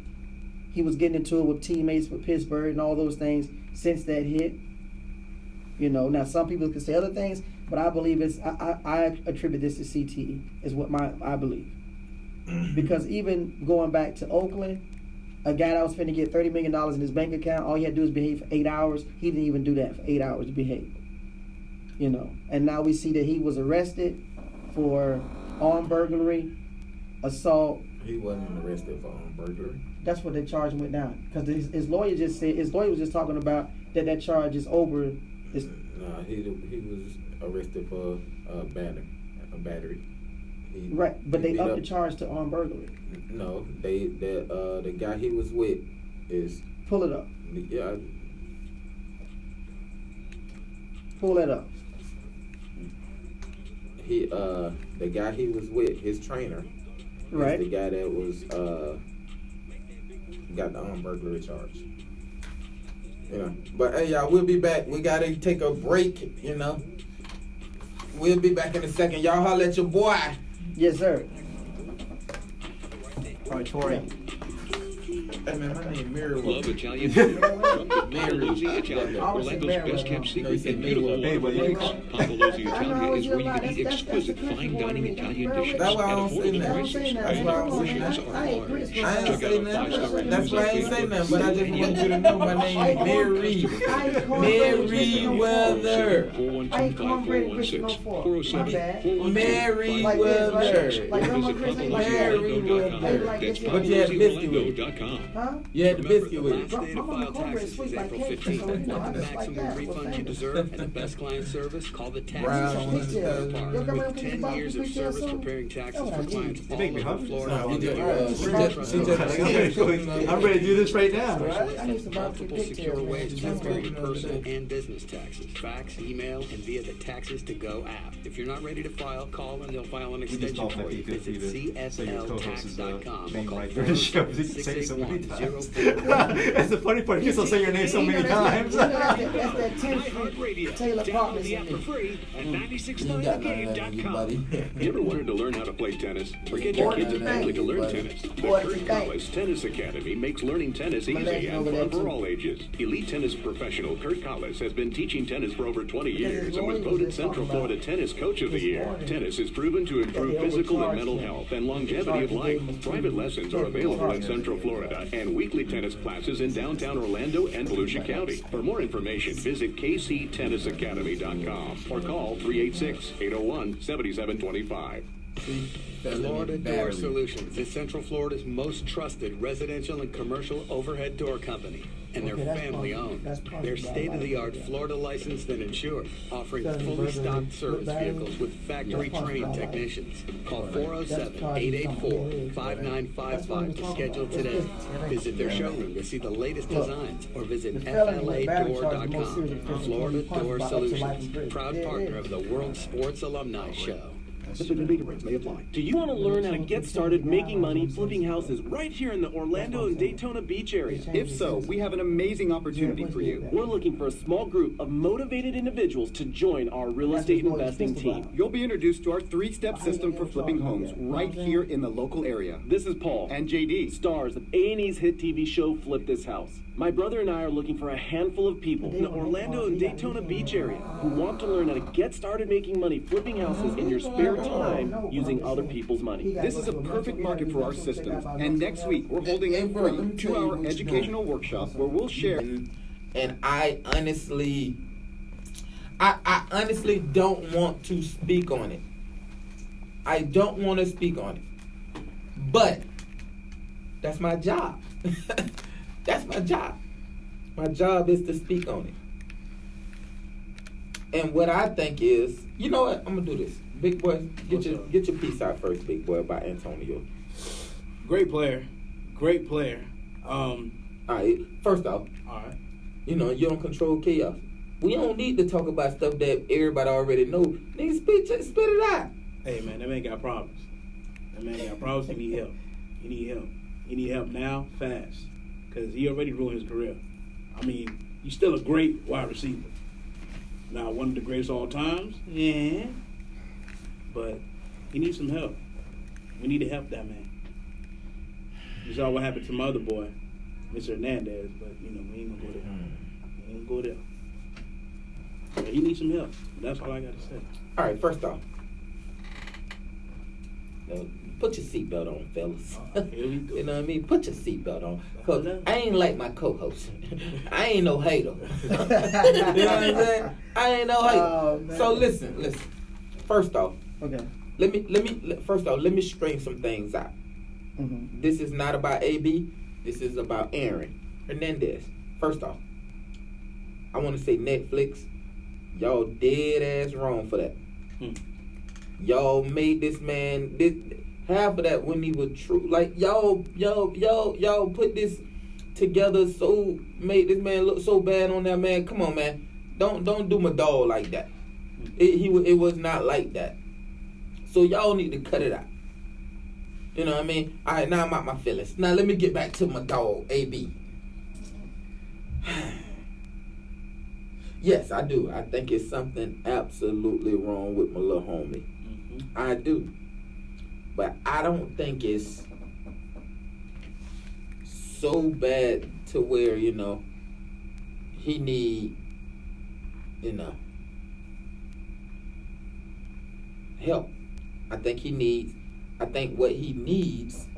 He was getting into it with teammates with Pittsburgh and all those things since that hit. You know, now some people could say other things, but I believe I attribute this to CTE, is what I believe. Because even going back to Oakland, a guy that was finna get $30 million in his bank account, all he had to do is behave for 8 hours. He didn't even do that for 8 hours to behave. You know, and now we see that he was arrested for armed burglary, assault. He wasn't arrested for armed burglary. That's what they charged him with now. Because his lawyer just said, his lawyer was just talking about that charge is over. No, he was arrested for a battery. But they upped the charge to armed burglary. No, the guy he was with is. Pull it up. Yeah. Pull that up. He the guy he was with, his trainer, Right. is the guy that was got the burglary charge. You know. But hey, y'all, we'll be back. We gotta take a break. You know. We'll be back in a second. Y'all holler at your boy. Yes, sir. All right, Tori. Hey man, my name Meriweather. Love Italian food. From Papalozzi Italia, Orlando's best kept secret in beautiful lakes. Papalozzi Italia is where you can eat exquisite fine dining Italian dishes That's at why I don't say affordable that. prices. That's why I don't say Portions that. are I large. ain't Check say out our nothing. 5-star That's why I ain't say nothing. But I just want you to know my name is Meriweather. 412-5416. 407-412-5544. Meriweather. Like Grandma Chris, Meriweather. That's But you had biscuit with it. PapalozziOrlando.com. Huh? You had the biscuit with it. Last day to file taxes is April 15th. Want the maximum refund you deserve and the best client service? Call the Tax Specialist in Borough Park. With 10 years of service preparing taxes for clients all over Florida. I'm ready to do this right now. Multiple secure ways to prepare your personal and business taxes. Fax, email, and via the Taxes to Go app. If you're not ready to file, call and they'll file an extension for you. Visit CSLTax.com. Main Call right for the show. You say it so many 681-04. That's the funny part. You still say your name so many times. That's that 10th Street Taylor Partners the in app for me. free at You got nothing to do, 969thegame.com. buddy. You ever wanted to learn how to play tennis? Or get your kids at family to learn tennis? The Kurt Collis Tennis Academy makes learning tennis easy and fun for all ages. Elite tennis professional Kurt Collis has been teaching tennis for over 20 years and was voted Central Florida Tennis Coach of the Year. Tennis is proven to improve physical and mental health and longevity of life. Private lessons are available in Central Florida and weekly tennis classes in downtown Orlando and Volusia County. For more information, visit kctennisacademy.com or call 386-801-7725. Florida Door Solutions is Central Florida's most trusted residential and commercial overhead door company. And they're family owned. They're state-of-the-art Florida licensed and insured, offering fully stocked service vehicles with factory-trained technicians. Call 407-884-5955 to schedule today. Visit their showroom to see the latest designs or visit FLAdoor.com. Florida Door Solutions, proud partner of the World Sports Alumni Show. Do you want to learn how to get started making money flipping houses right here in the Orlando and Daytona Beach area? If so, we have an amazing opportunity for you. We're looking for a small group of motivated individuals to join our real estate investing team. You'll be introduced to our 3-step system for flipping homes right here in the local area. This is Paul And JD. stars of A&E's hit TV show Flip This House. My brother and I are looking for a handful of people in the Orlando and Daytona Beach area who want to learn how to get started making money flipping houses in your spare time using other people's money. This is a perfect market for our systems. And next week, we're holding a free 2-hour educational workshop where we'll share. And I honestly don't want to speak on it. I don't want to speak on it. But that's my job. That's my job. My job is to speak on it. And what I think is, you know what? I'm gonna do this. Big boy, get your piece out first, big boy, by Antonio. Great player. Great player. All right, first off, you know, you don't control chaos. We don't need to talk about stuff that everybody already know. Nigga, spit it out. Hey, man, that man got problems. He need help. He need help now, fast. Because he already ruined his career. I mean, he's still a great wide receiver. Now, one of the greatest of all times? Yeah. But he needs some help. We need to help that man. You saw what happened to my other boy, Mr. Hernandez, but, you know, we ain't going to go there. We ain't going to go there. But he needs some help. That's all I got to say. All right, first off, put your seatbelt on, fellas. Here we go. You know what I mean? Put your seatbelt on. Because I ain't like my co-host. I ain't no hater. You know what I'm saying? I ain't no hater. Oh, so listen. First off, okay. Let me straighten some things out. Mm-hmm. This is not about AB. This is about Aaron Hernandez. First off, I want to say Netflix, y'all dead ass wrong for that. Y'all made this man half of that when he was true. Like y'all put this together, so made this man look so bad on that man. Come on, man. Don't do my dog like that. It was not like that. So y'all need to cut it out. You know what I mean? All right, now I'm out my feelings. Now let me get back to my dog, AB. Yes, I do. I think it's something absolutely wrong with my little homie. I do. But I don't think it's so bad to where, he need, help. I think what he needs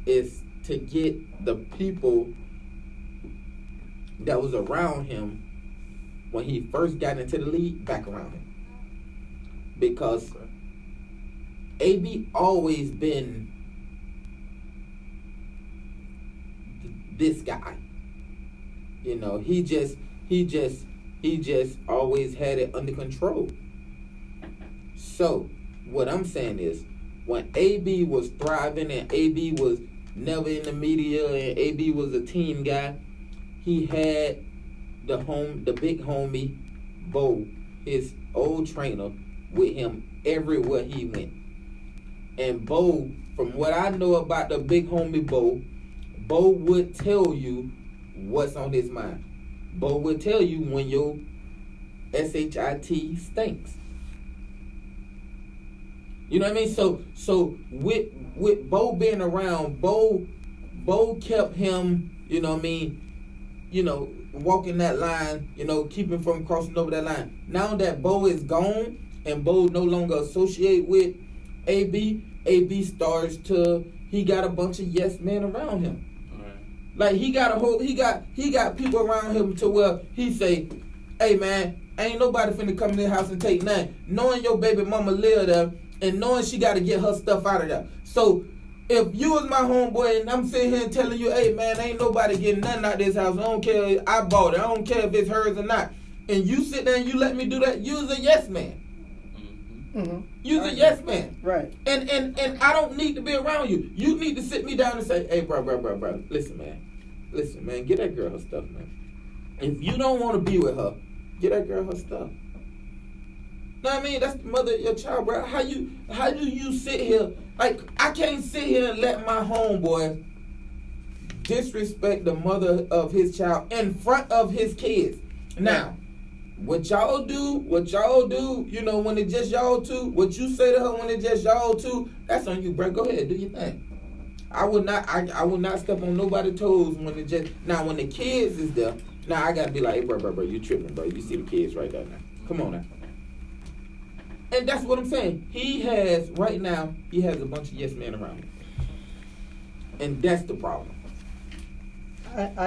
is to get the people that was around him when he first got into the league back around him. Because AB always been this guy. He just always had it under control. So what I'm saying is, when AB was thriving and AB was never in the media and AB was a team guy, he had the big homie Bo, his old trainer, with him everywhere he went. And Bo, from what I know about the big homie Bo would tell you what's on his mind. Bo would tell you when your SHIT stinks. You know what I mean? So with Bo being around, Bo kept him, walking that line, keeping from crossing over that line. Now that Bo is gone and Bo no longer associate with AB starts to, he got a bunch of yes men around him. Like he got people around him to where he say, hey man, ain't nobody finna come in the house and take nothing. Knowing your baby mama live there and knowing she gotta get her stuff out of there. So if you was my homeboy and I'm sitting here telling you, hey man, ain't nobody getting nothing out of this house. I don't care, I bought it. I don't care if it's hers or not. And you sit there and you let me do that, you's a yes man. Mm-hmm. You's a yes man. Right. And I don't need to be around you. You need to sit me down and say, hey bro, listen man, get that girl her stuff, man. If you don't want to be with her, get that girl her stuff. Know what I mean? That's the mother of your child, bro. How do you sit here? Like, I can't sit here and let my homeboy disrespect the mother of his child in front of his kids. Now, what y'all do, when it's just y'all two, what you say to her when it's just y'all two, that's on you, bro. Go ahead, do your thing. I will not step on nobody's toes when it just, now when the kids is there, now I gotta be like, hey, bro, you tripping, bro. You see the kids right there now. Come on now. And that's what I'm saying. Right now, he has a bunch of yes men around him. And that's the problem. I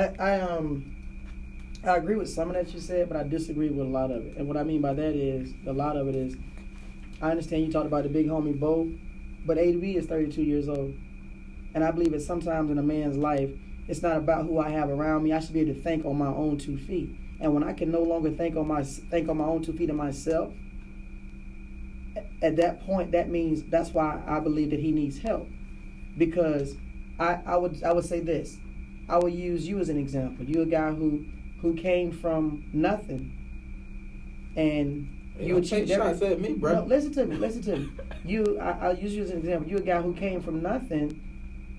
agree with some of that you said, but I disagree with a lot of it. And what I mean by that is, a lot of it is, I understand you talked about the big homie Bo, but AB is 32 years old. And I believe that sometimes in a man's life, it's not about who I have around me. I should be able to think on my own 2 feet. And when I can no longer think on my own 2 feet of myself, at that point, that means that's why I believe that he needs help. Because I would say this. I would use you as an example. You're a guy who came from nothing, and you achieved everything. At me, bro. No, listen to me. I'll use you as an example. You're a guy who came from nothing,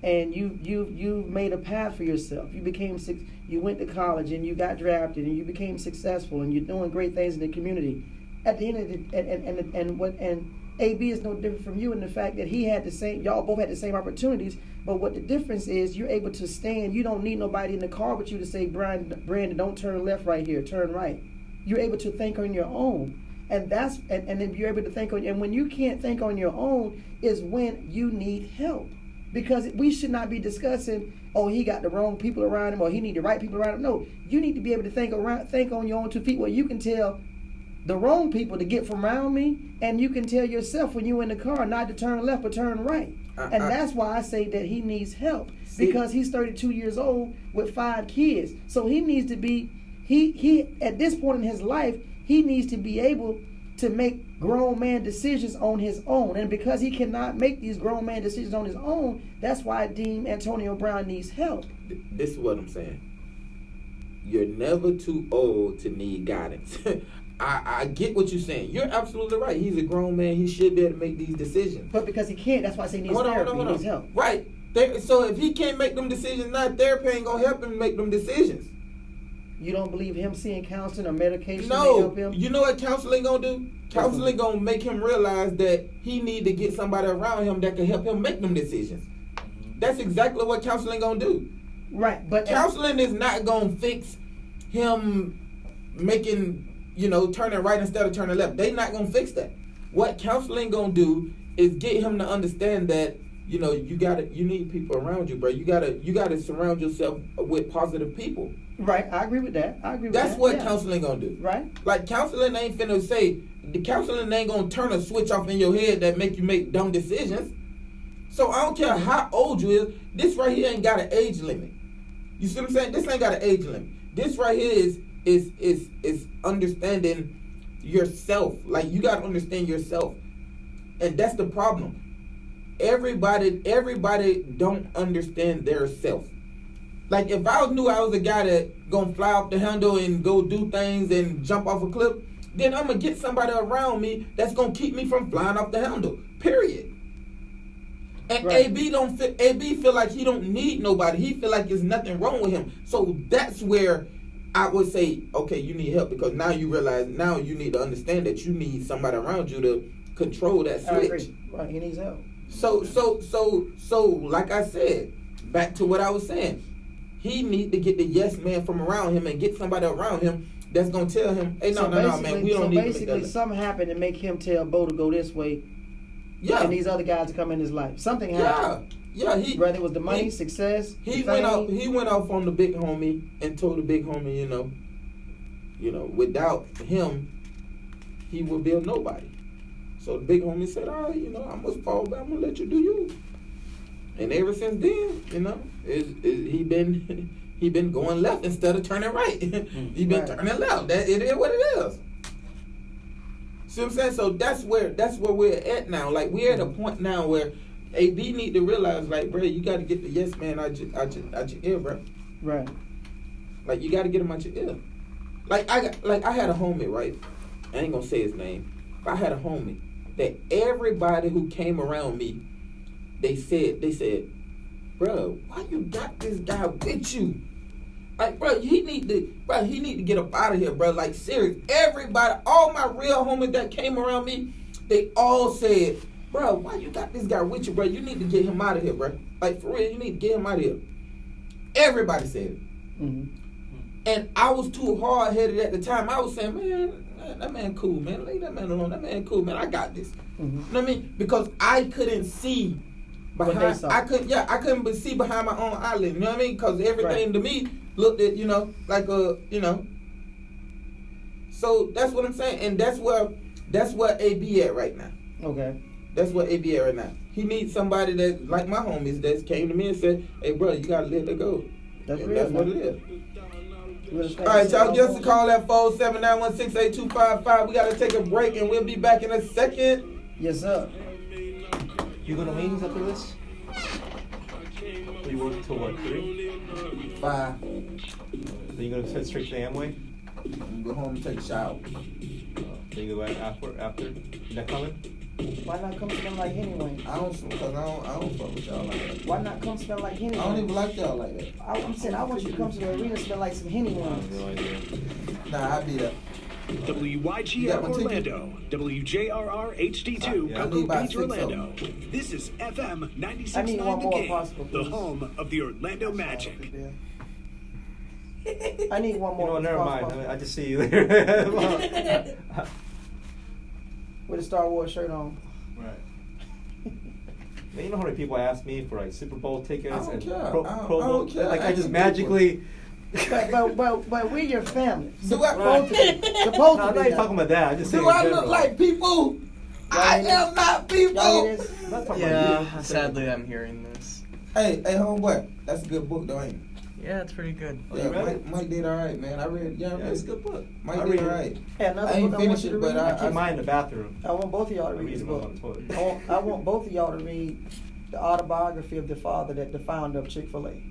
and you made a path for yourself. You went to college and you got drafted and you became successful and you're doing great things in the community. At the end of the and AB is no different from you in the fact that y'all both had the same opportunities, but what the difference is, you're able to stand. You don't need nobody in the car with you to say, Brandon, don't turn left right here, turn right. You're able to think on your own. And then you're able to think on, and when you can't think on your own is when you need help. Because we should not be discussing, oh, he got the wrong people around him, or he need the right people around him. No, you need to be able to think on your own 2 feet where you can tell the wrong people to get from around me, and you can tell yourself when you're in the car not to turn left but turn right. And that's why I say that he needs help, because he's 32 years old with 5 kids. So he needs to be, he at this point in his life, he needs to be able to make grown man decisions on his own. And because he cannot make these grown man decisions on his own, that's why I deem Antonio Brown needs help. This is what I'm saying. you're never too old to need guidance. I get what you're saying. You're absolutely right. He's a grown man. He should be able to make these decisions. But because he can't, that's why I say he needs therapy. He needs help. Right. So if he can't make them decisions, not therapy ain't gonna help him make them decisions. You don't believe him seeing counseling or medication may No. help him? You know what counseling gonna do? Counseling gonna make him realize that he need to get somebody around him that can help him make them decisions. That's exactly what counseling gonna do. Right, but counseling is not gonna fix him making, turning right instead of turning left. They not gonna fix that. What counseling gonna do is get him to understand that, you need people around you, bro. You gotta surround yourself with positive people. Right, I agree with that. That's what counseling gonna do. Right. Like counseling ain't finna say, the counseling ain't gonna turn a switch off in your head that make you make dumb decisions. So I don't care how old you is, this right here ain't got an age limit. You see what I'm saying? This ain't got an age limit. This right here is understanding yourself. Like you gotta understand yourself. And that's the problem. Everybody don't understand their self. Like if I knew I was a guy that gonna fly off the handle and go do things and jump off a cliff, then I'm gonna get somebody around me that's gonna keep me from flying off the handle. Period. And right. AB feel like he don't need nobody. He feel like there's nothing wrong with him. So that's where I would say, okay, you need help, because now you realize, now you need to understand that you need somebody around you to control that switch. I agree. Right, he needs help. So like I said, back to what I was saying, he need to get the yes man from around him and get somebody around him that's gonna tell him, hey, no, man, we don't need to make that. So basically, something happened to make him tell Bo to go this way. Yeah. And these other guys to come in his life. Something happened. Yeah. Whether it was the money, success. He went off on the big homie and told the big homie, without him, he would be a nobody. So the big homie said, all right, I must fall back. I'm gonna let you do you. And ever since then, he been going left instead of turning right. He been turning left. That it is what it is. See what I'm saying? So that's where we're at now. Like we're at a point now where AB need to realize, like, bro, you got to get the yes man out your ear, bro. Right. Like you got to get him out your ear. Like I had a homie, right? I ain't gonna say his name, but I had a homie that everybody who came around me, they said, bro, why you got this guy with you? Like, bro, he need to get up out of here, bro. Like, serious. Everybody, all my real homies that came around me, they all said, bro, why you got this guy with you, bro? You need to get him out of here, bro. Like, for real, you need to get him out of here. Everybody said it. Mm-hmm. And I was too hard-headed at the time. I was saying, man, that man cool, man. Leave that man alone. That man cool, man. I got this. Mm-hmm. You know what I mean? Because I couldn't see behind. I couldn't see behind my own eyelid. You know what I mean? Because everything to me looked at, like a, So that's what I'm saying, and that's where AB at right now. Okay. That's what AB at right now. He needs somebody that, like my homies, that came to me and said, "Hey, bro, you gotta let it go." That's what it is. All right, y'all. Give us a call at 479168255. We gotta take a break, and we'll be back in a second. Yes, sir. You go to wings after this? You work till what, 3? 5. Then you gonna head straight to the Amway? Go home and take a shower. Then you go back after? You not coming? Why not come smell like Henny? I don't fuck with y'all like that. Why not come smell like Henny? I don't even like y'all like that. I'm saying I want you to come to the arena and smell like some Henny ones. No idea. Nah, I'll be there. WYGR Orlando, WJRR HD2, Cocoa Beach, Orlando. This is FM 96.9 The Game, the home of the Orlando Magic. I need one more. Never mind. I just see you there. With a Star Wars shirt on. Right. Man, you know how many people ask me for like Super Bowl tickets and Pro Bowl? Like I just magically. But we're your family. Supposed I'm not even talking about that. I just do I look like people? I am not people. Yeah, sadly I'm hearing this. Hey, homeboy, that's a good book, though, ain't it? Yeah, it's pretty good. Yeah, Mike did all right, man. I read. Yeah, it's a good book. Mike did all right. I ain't finished it, but I keep mine in the bathroom. I want both of y'all to read the book. I want both of y'all to read the autobiography of the founder of Chick-fil-A.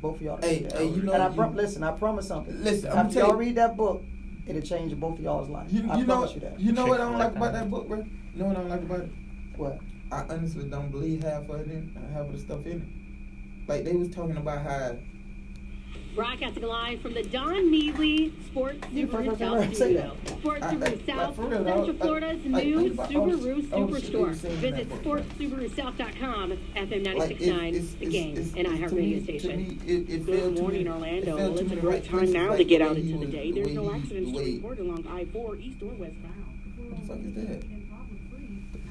Both of y'all. Hey, you know. And listen, I promise something. Listen, after y'all read that book, it'll change both of y'all's lives. I promise you that. You know what I don't like about that book, bro? You know what I don't like about it? What? I honestly don't believe half of the stuff in it. Like they was talking about how. Broadcasting live from the Don Meadley Sports Subaru South Studio. Sports Subaru South, Central Florida's new Subaru Superstore. Visit sportsubarusouth.com, FM 96.9, The Game, and iHeartRadio station. Good morning, Orlando. Well, it's a great time now to get out into the day. There's no accidents to report along I-4, east or westbound. What the fuck is that?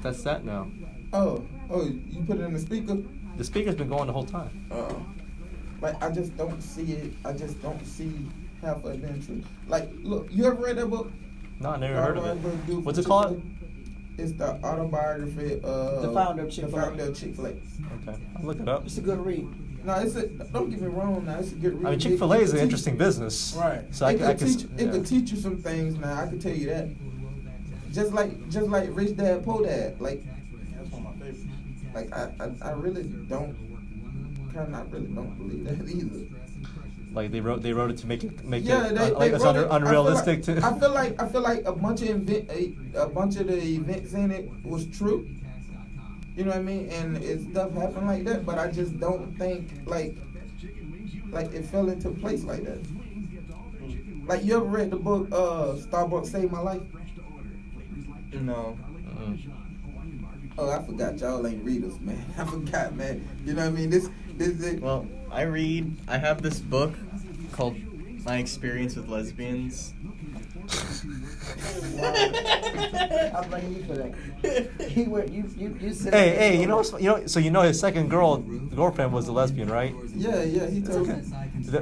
That's that now. Oh, you put it in the speaker? The speaker's been going the whole time. Like, I just don't see it. I just don't see half of the truth. Like, look, you ever read that book? No, I never heard of it. What's it called? It's the autobiography of the founder of Chick-fil-A. Okay, I'll look it up. It's a good read. No, don't get me wrong. Now it's a good read. I mean, Chick-fil-A is an interesting business, right? So it could teach you some things. Now I can tell you that. Just like Rich Dad Poor Dad. Like that's one of my favorites. Like I really don't. I really don't believe that either. Like they wrote it to make it unrealistic. I feel like a bunch of the events in it was true. You know what I mean? And stuff happened like that, but I just don't think like it fell into place like that. Like you ever read the book Starbucks Saved My Life? No. Oh, I forgot y'all ain't readers, man. I forgot, man. You know what I mean? This is. Well, I have this book called My Experience with Lesbians. I'm blaming you for that. You said. Hey, you know, so his second girlfriend was a lesbian, right? Yeah, he told me.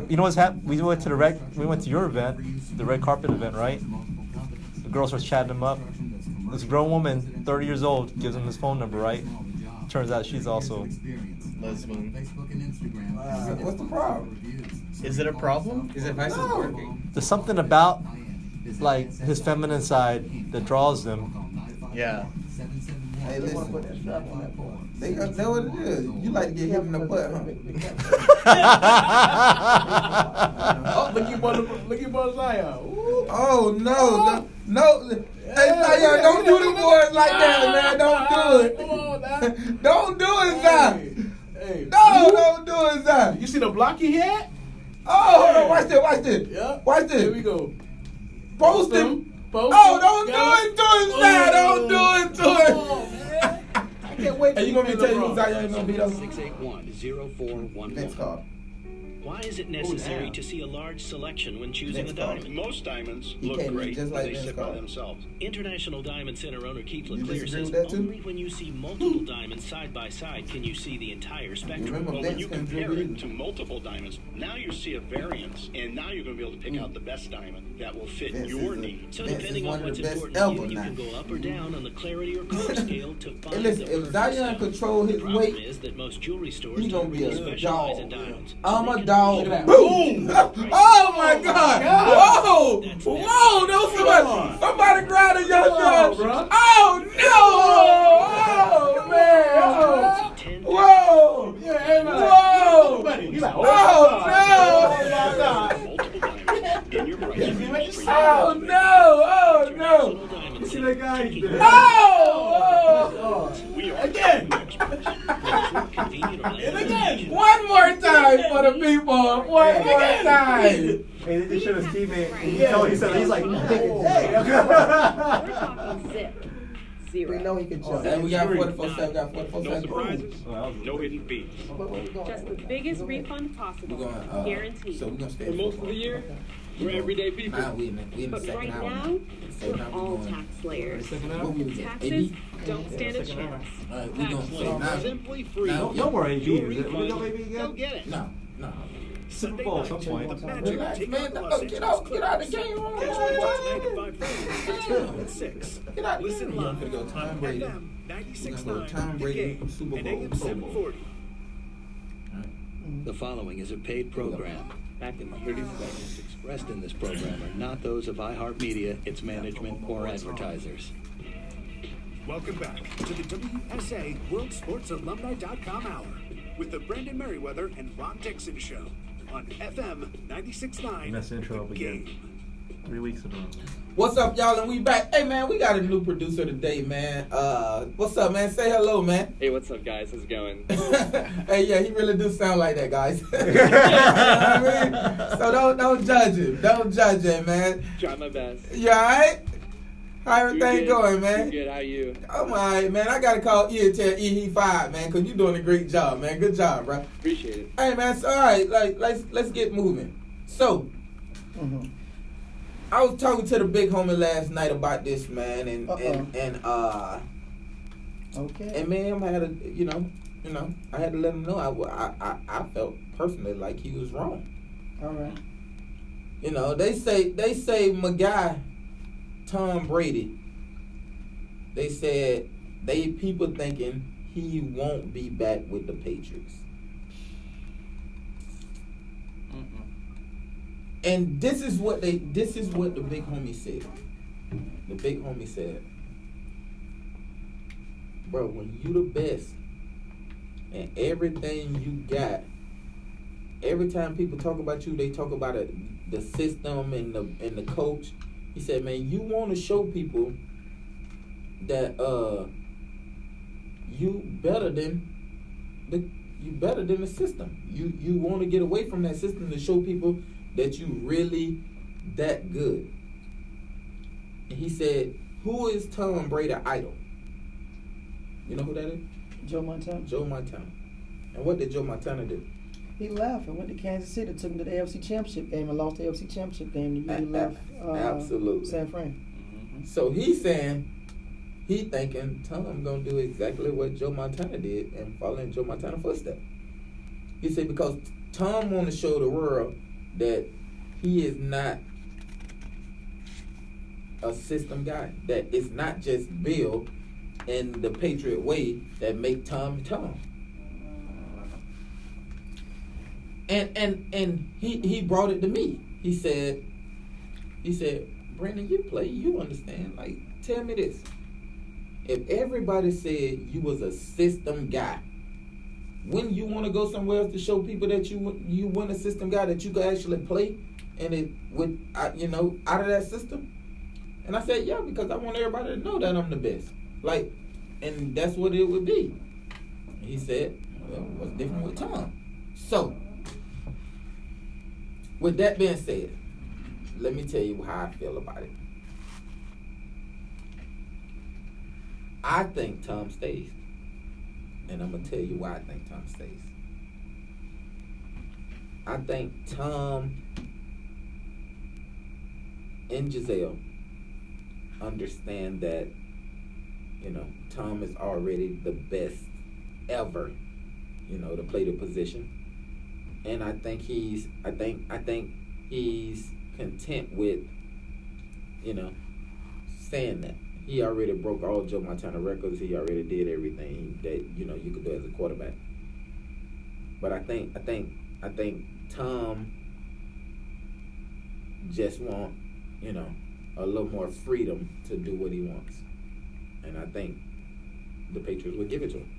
You know what's happened? We went to your event, the red carpet event, right? The girls were chatting him up. This grown woman, 30 years old, gives him his phone number, right? Turns out she's also lesbian. What's the problem? Is it a problem? His advice is working. There's something about like his feminine side that draws them. Yeah. Hey, listen. That's what it is. You like to get hit in the butt, huh? Oh, look at Brother Zion. Oh no. Hey, Zion, don't do the boys like that, man. Don't do it. Come on, now. Don't do it, Zion. Hey. No, don't do it, Zion. You see the block he had? Oh, hold on. Watch this. Yeah. Watch this. Here we go. Post him. Oh, don't do it to him, Zion. Don't do it to him. I can't wait. Hey, you gonna be telling me Zion ain't gonna beat us? 681-0411. Next call. Why is it necessary to see a large selection when choosing a diamond? Most diamonds look great when they sit by themselves. International Diamond Center owner Keith You LeClaire disagree says with that too? only when you see multiple diamonds side by side can you see the entire spectrum. Well, when you compare it to multiple diamonds, now you see a variance, and now you're going to be able to pick out the best diamond that will fit your needs. So depending on what's important to you, you can go up or down on the clarity or color scale to find Hey, listen, if Zion control his weight, is that most jewelry stores he's gonna don't be really a specialize in dog. diamonds. I'm a dog. Boom! Oh my God! Whoa! Whoa! No, somebody grab a young dog. Oh no! Oh man! Whoa! Whoa! Oh no! Oh no! See that guy? Oh! Again! And again! One more time for the people! One more time! Hey, they should have teammate. He's like, We're talking zip. Zero. We know he can jump. And we got 44-7. No surprises, no hidden fees. Just the biggest refund possible. Guaranteed. So we're gonna stay For most of the year, we're everyday people. we in the But second right hour. now, we're all tax slayers. Taxes don't stand a chance. We gonna say now. Simply free. No more AB. Is it? We go AB Go again? get it. No. Super Bowl at some point. Relax, man. Get out the game. Get out. Listen We're live gonna go Tom Brady. FM 96.9 Tom The Brady Game from Super and Bowl. AM 740. The following is a paid program. Back in 30 seconds. Expressed in this program are not those of iHeartMedia, its management, or advertisers. Welcome back to the WSA WorldSportsAlumni.com Hour. with the Brandon Meriweather and Ron Dixon Show on FM 96.9. Mess intro up again. 3 weeks ago. What's up, y'all? And we back. Hey, man, we got a new producer today, man. What's up, man? Say hello, man. Hey, what's up, guys? How's it going? Hey, yeah, he really do sound like that, guys. You know what I mean? So don't judge him. Don't judge him, man. Try my best. You all right? How everything going, man? Good. How you? I'm all right, man. I got to call E and tell E he fired, man, because you're doing a great job, man. Good job, bro. Appreciate it. Hey, man, so, all right, let's get moving. So, I was talking to the big homie last night about this, man, and man, I had to, you know, I had to let him know I felt personally like he was wrong. All right. You know, they say my guy Tom Brady. They said people thinking he won't be back with the Patriots. And this is what the big homie said. The big homie said, bro, when you the best and everything you got, every time people talk about you, they talk about the system and the coach. He said, man, you want to show people that you better than the system. You want to get away from that system to show people that you really that good. And he said, who is Tom Brady idol? You know who that is? Joe Montana. Joe Montana. And what did Joe Montana do? He left and went to Kansas City, took him to the AFC Championship game and lost the AFC Championship game. He left absolutely San Fran. So he's saying, he thinking Tom going to do exactly what Joe Montana did and follow in Joe Montana's footsteps. He said because Tom want to show the world that he is not a system guy. That it's not just Bill and the Patriot way that make Tom Tom. And he brought it to me. He said, Brandon, you play, you understand. Like, tell me this. If everybody said you was a system guy, when you want to go somewhere else to show people that you want a system guy that you could actually play and it with out of that system? And I said, yeah, because I want everybody to know that I'm the best. Like, and that's what it would be. And he said, well, what's different with Tom? So, with that being said, let me tell you how I feel about it. I think Tom stays. And I'm going to tell you why I think Tom stays. I think Tom and Giselle understand that, Tom is already the best ever, to play the position. And I think he's content with, saying that. He already broke all Joe Montana records. He already did everything that you could do as a quarterback. But I think Tom just want a little more freedom to do what he wants, and I think the Patriots would give it to him.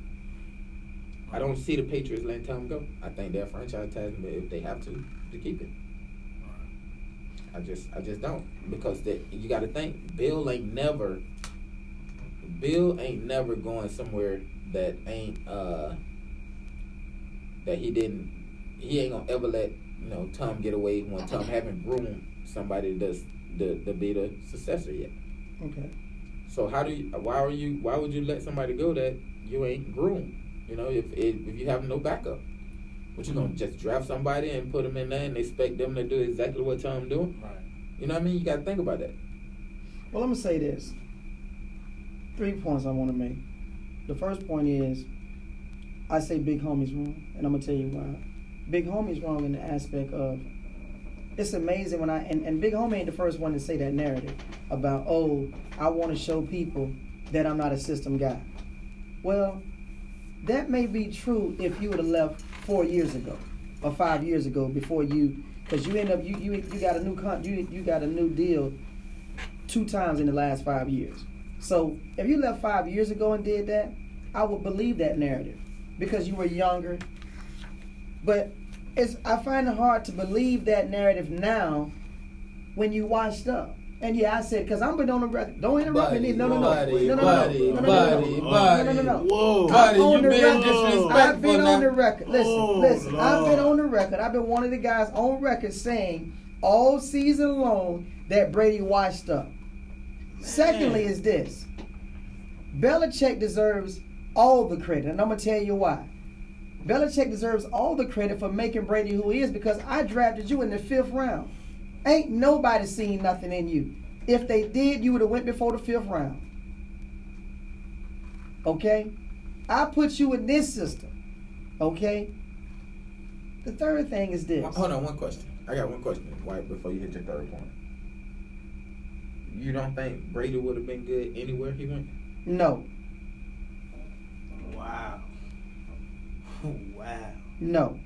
I don't see the Patriots letting Tom go. I think they're franchise tagging him if they have to keep it. I just don't, because you got to think Bill ain't never going somewhere that ain't that he ain't gonna ever let Tom get away when Tom haven't groomed somebody to be the successor yet. Okay. So why would you let somebody go that you ain't groomed? If you have no backup, what you gonna just draft somebody and put them in there and expect them to do exactly what Tom doing? Right. You know what I mean? You got to think about that. Well, I'm going to say this. 3 points I want to make. The first point is, I say Big Homie's wrong, and I'm going to tell you why. Big Homie's wrong in the aspect of, it's amazing when and Big Homie ain't the first one to say that narrative about, I want to show people that I'm not a system guy. Well, that may be true if you would have left 4 years ago or 5 years ago before because you end up you got a new deal 2 times in the last 5 years. So if you left 5 years ago and did that, I would believe that narrative because you were younger, But I find it hard to believe that narrative now when you washed up. And yeah, I said, because I'm been on the record. Don't interrupt me. No. Buddy. Whoa. Buddy, you been disrespectful. I've been now. on the record. Listen. I've been on the record. I've been one of the guys on record saying all season long that Brady washed up. Secondly is this. Belichick deserves all the credit, and I'm going to tell you why. Belichick deserves all the credit for making Brady who he is because I drafted you in the 5th round. Ain't nobody seen nothing in you. If they did, you would have went before the 5th round. Okay? I put you in this system. Okay? The third thing is this. Hold on, one question. I got one question right before you hit your third point. You don't think Brady would have been good anywhere he went? No. Wow. No.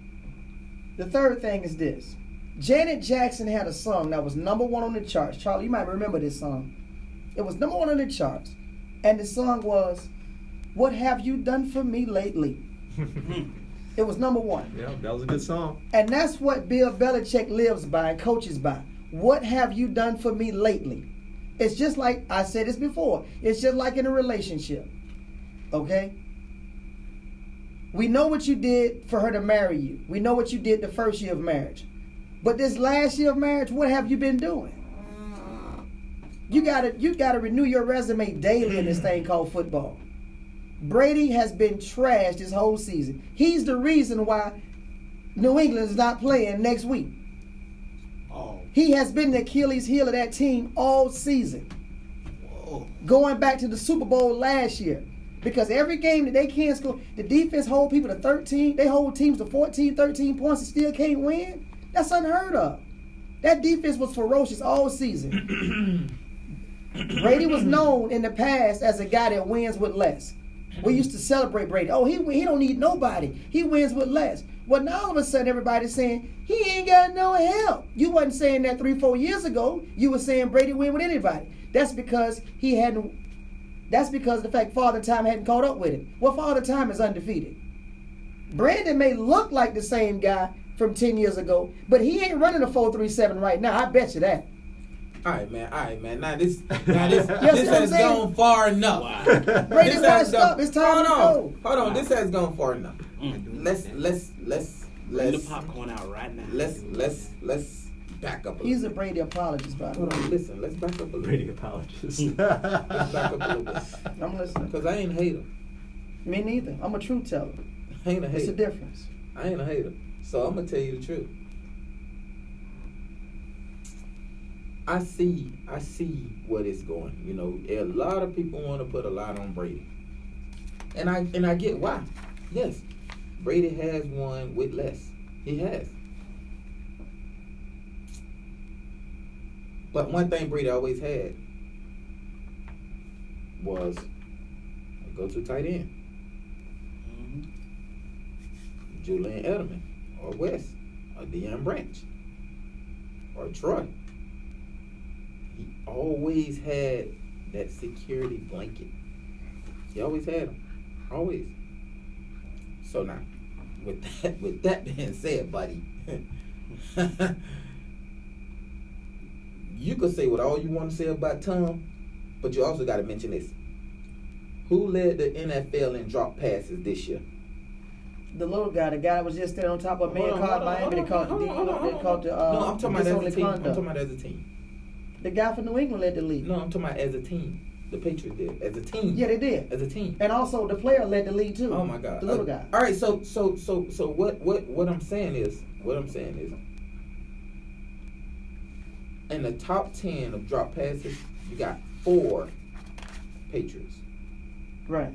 The third thing is this. Janet Jackson had a song that was #1 on the charts. Charlie, you might remember this song. It was #1 on the charts. And the song was, "What Have You Done For Me Lately?" It was #1. Yeah, that was a good song. And that's what Bill Belichick lives by and coaches by. What have you done for me lately? It's just like, I said this before, it's just like in a relationship. Okay? We know what you did for her to marry you. We know what you did the first year of marriage. But this last year of marriage, what have you been doing? You gotta renew your resume daily in this thing called football. Brady has been trashed this whole season. He's the reason why New England is not playing next week. He has been the Achilles heel of that team all season. Going back to the Super Bowl last year. Because every game that they can't score, the defense hold people to 13, they hold teams to 14, 13 points and still can't win. That's unheard of. That defense was ferocious all season. Brady was known in the past as a guy that wins with less. We used to celebrate Brady. Oh, he don't need nobody. He wins with less. Well, now all of a sudden everybody's saying he ain't got no help. You wasn't saying that 3-4 years ago. You were saying Brady win with anybody. That's because he hadn't. That's because of the fact Father Time hadn't caught up with him. Well, Father Time is undefeated. Brandon may look like the same guy from 10 years ago, but he ain't running a 4.37 right now. I bet you that. All right, man. Now this has gone far enough. Wow. Brady's washed up. It's time to go. Hold on. This has gone far enough. Let's Bring the popcorn out right now. Let's back up. He's a Brady apologist, by the way. Hold on, listen. Let's back up a little. Brady apologist. Let's back up a little bit. I'm listening. Because I ain't a hater. Me neither. I'm a truth teller. I ain't a hater. It's a difference. I ain't a hater. So I'm gonna tell you the truth. I see what it's going. You know, a lot of people want to put a lot on Brady, and I get why. Yes, Brady has won with less. He has. But one thing Brady always had was a go-to tight end. Julian Edelman, or Wes, or Deion Branch, or Troy. He always had that security blanket. He always had them. Always. So now, with that being said, buddy, you could say what all you want to say about Tom, but you also got to mention this. Who led the NFL in drop passes this year? The little guy, the guy that was just standing on top of man called Miami. They called the No, I'm talking about as a team. I'm talking about as a team. The guy from New England led the league. No, I'm talking about as a team. The Patriots did as a team. Yeah, they did as a team. And also the player led the league too. Oh my God, the little guy. All right, so what I'm saying is in the top 10 of drop passes, you got 4 Patriots. Right.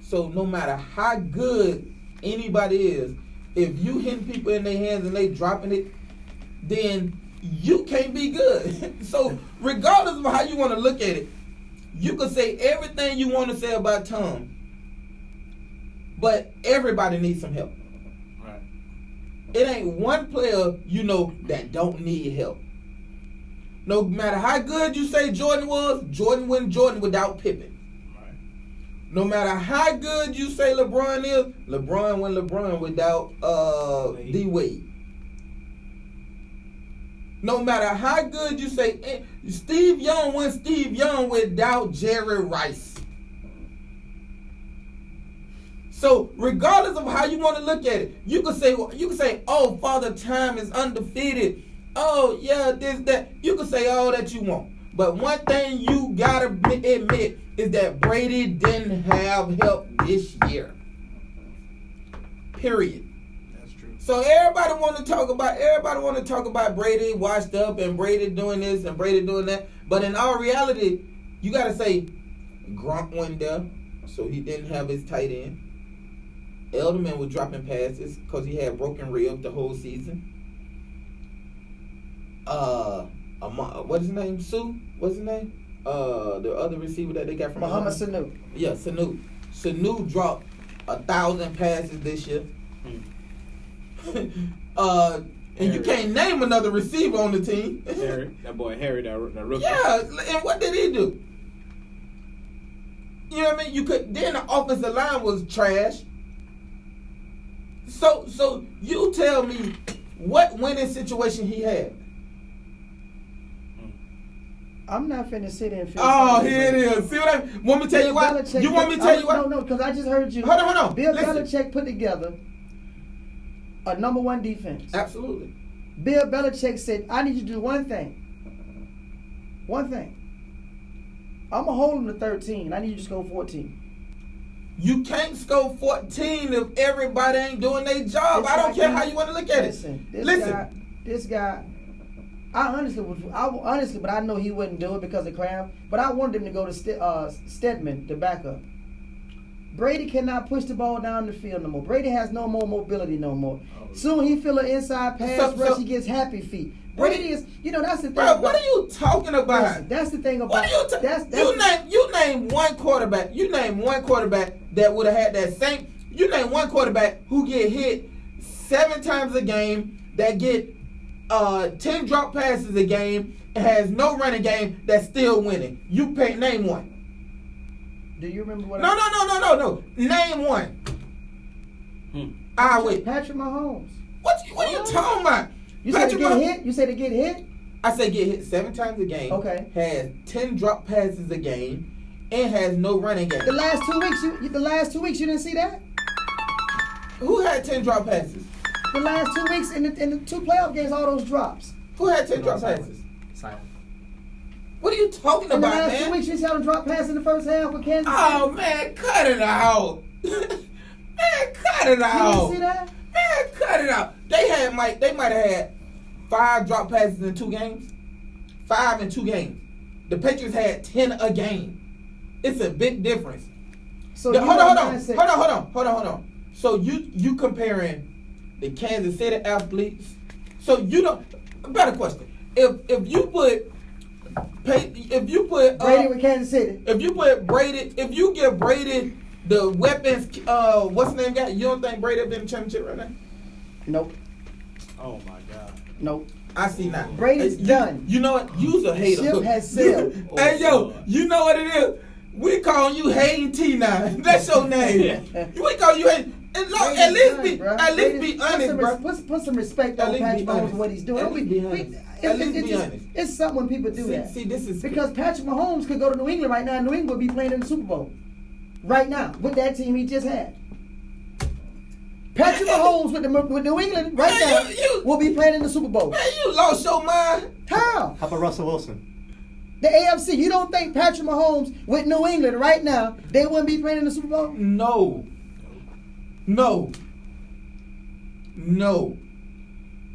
So no matter how good anybody is, if you hitting people in their hands and they dropping it, then you can't be good. So regardless of how you want to look at it, you could say everything you want to say about Tom, but everybody needs some help. Right. It ain't one player that don't need help. No matter how good you say Jordan was, Jordan wasn't Jordan without Pippen. No matter how good you say LeBron is, LeBron when LeBron without D-Wade. No matter how good you say, Steve Young when Steve Young without Jerry Rice. So regardless of how you want to look at it, you can say, oh, Father Time is undefeated. Oh yeah, this, that. You can say all that you want. But one thing you gotta admit is that Brady didn't have help this year. Period. That's true. So everybody want to talk about Brady washed up and Brady doing this and Brady doing that. But in all reality, you gotta say Gronk went there, so he didn't have his tight end. Edelman was dropping passes because he had broken ribs the whole season. What's his name? What's his name? The other receiver that they got from Muhammad Sanu. Yeah, Sanu. Sanu dropped 1,000 passes this year. And you can't name another receiver on the team. Harry, that rookie. Yeah, and what did he do? You know what I mean? Then the offensive line was trash. So you tell me what winning situation he had. I'm not finna sit there and feel. Oh, here it is. See what I want me to tell you what? You want me to tell you what? No, because I just heard you. Hold on. Bill Belichick put together a #1 defense. Absolutely. Bill Belichick said, I need you to do one thing. One thing. I'm going to hold him to 13. I need you to score 14. You can't score 14 if everybody ain't doing their job. I don't care how you want to look at it. This guy, I honestly, but I know he wouldn't do it because of Cram. But I wanted him to go to Stedman to back up. Brady cannot push the ball down the field no more. Brady has no more mobility no more. Soon he feel an inside pass rush, he gets happy feet. Brady is, that's the thing. Bro, what are you talking about? Listen, that's the thing about. You name one quarterback. You name one quarterback that would have had that same. You name one quarterback who get hit 7 times a game, that get 10 drop passes a game, and has no running game, that's still winning. Name one. Do you remember what? No. Name one. Wait. Patrick Mahomes. What are you talking about? You said to get hit? You said to get hit? I said get hit 7 times a game. Okay. Has 10 drop passes a game, and has no running game. The last 2 weeks, you didn't see that? Who had 10 drop passes? The last 2 weeks in the 2 playoff games, all those drops. Who had 10 drop passes? Silent. What are you talking about, man? In the last 2 weeks, you saw them drop pass in the first half with Kansas City. Oh, man, cut it out. Man, cut it out. You didn't see that? Man, cut it out. They might have had 5 drop passes in 2 games. 5 in 2 games. The Patriots had 10 a game. It's a big difference. So hold on. So you comparing the Kansas City athletes? So you don't. Better question. If you put Brady with Kansas City. If you give Brady the weapons, what's the name guy? You don't think Brady been in the championship right now? Nope. Oh my God. Nope. I see now. Brady's done. You know what? You's a hater. Ship has sailed. Hey yo, you know what it is? We call you Hayden T now. That's your name. We call you Hayden. And look, at least be honest, bro. Put some respect on Patrick Mahomes and what he's doing. At least be honest. It's something when people do that. See, this is because Patrick Mahomes could go to New England right now, and New England would be playing in the Super Bowl right now with that team he just had. Patrick Mahomes with New England right now will be playing in the Super Bowl. Man, you lost your mind. How? How about Russell Wilson? The AFC. You don't think Patrick Mahomes with New England right now, they wouldn't be playing in the Super Bowl? No.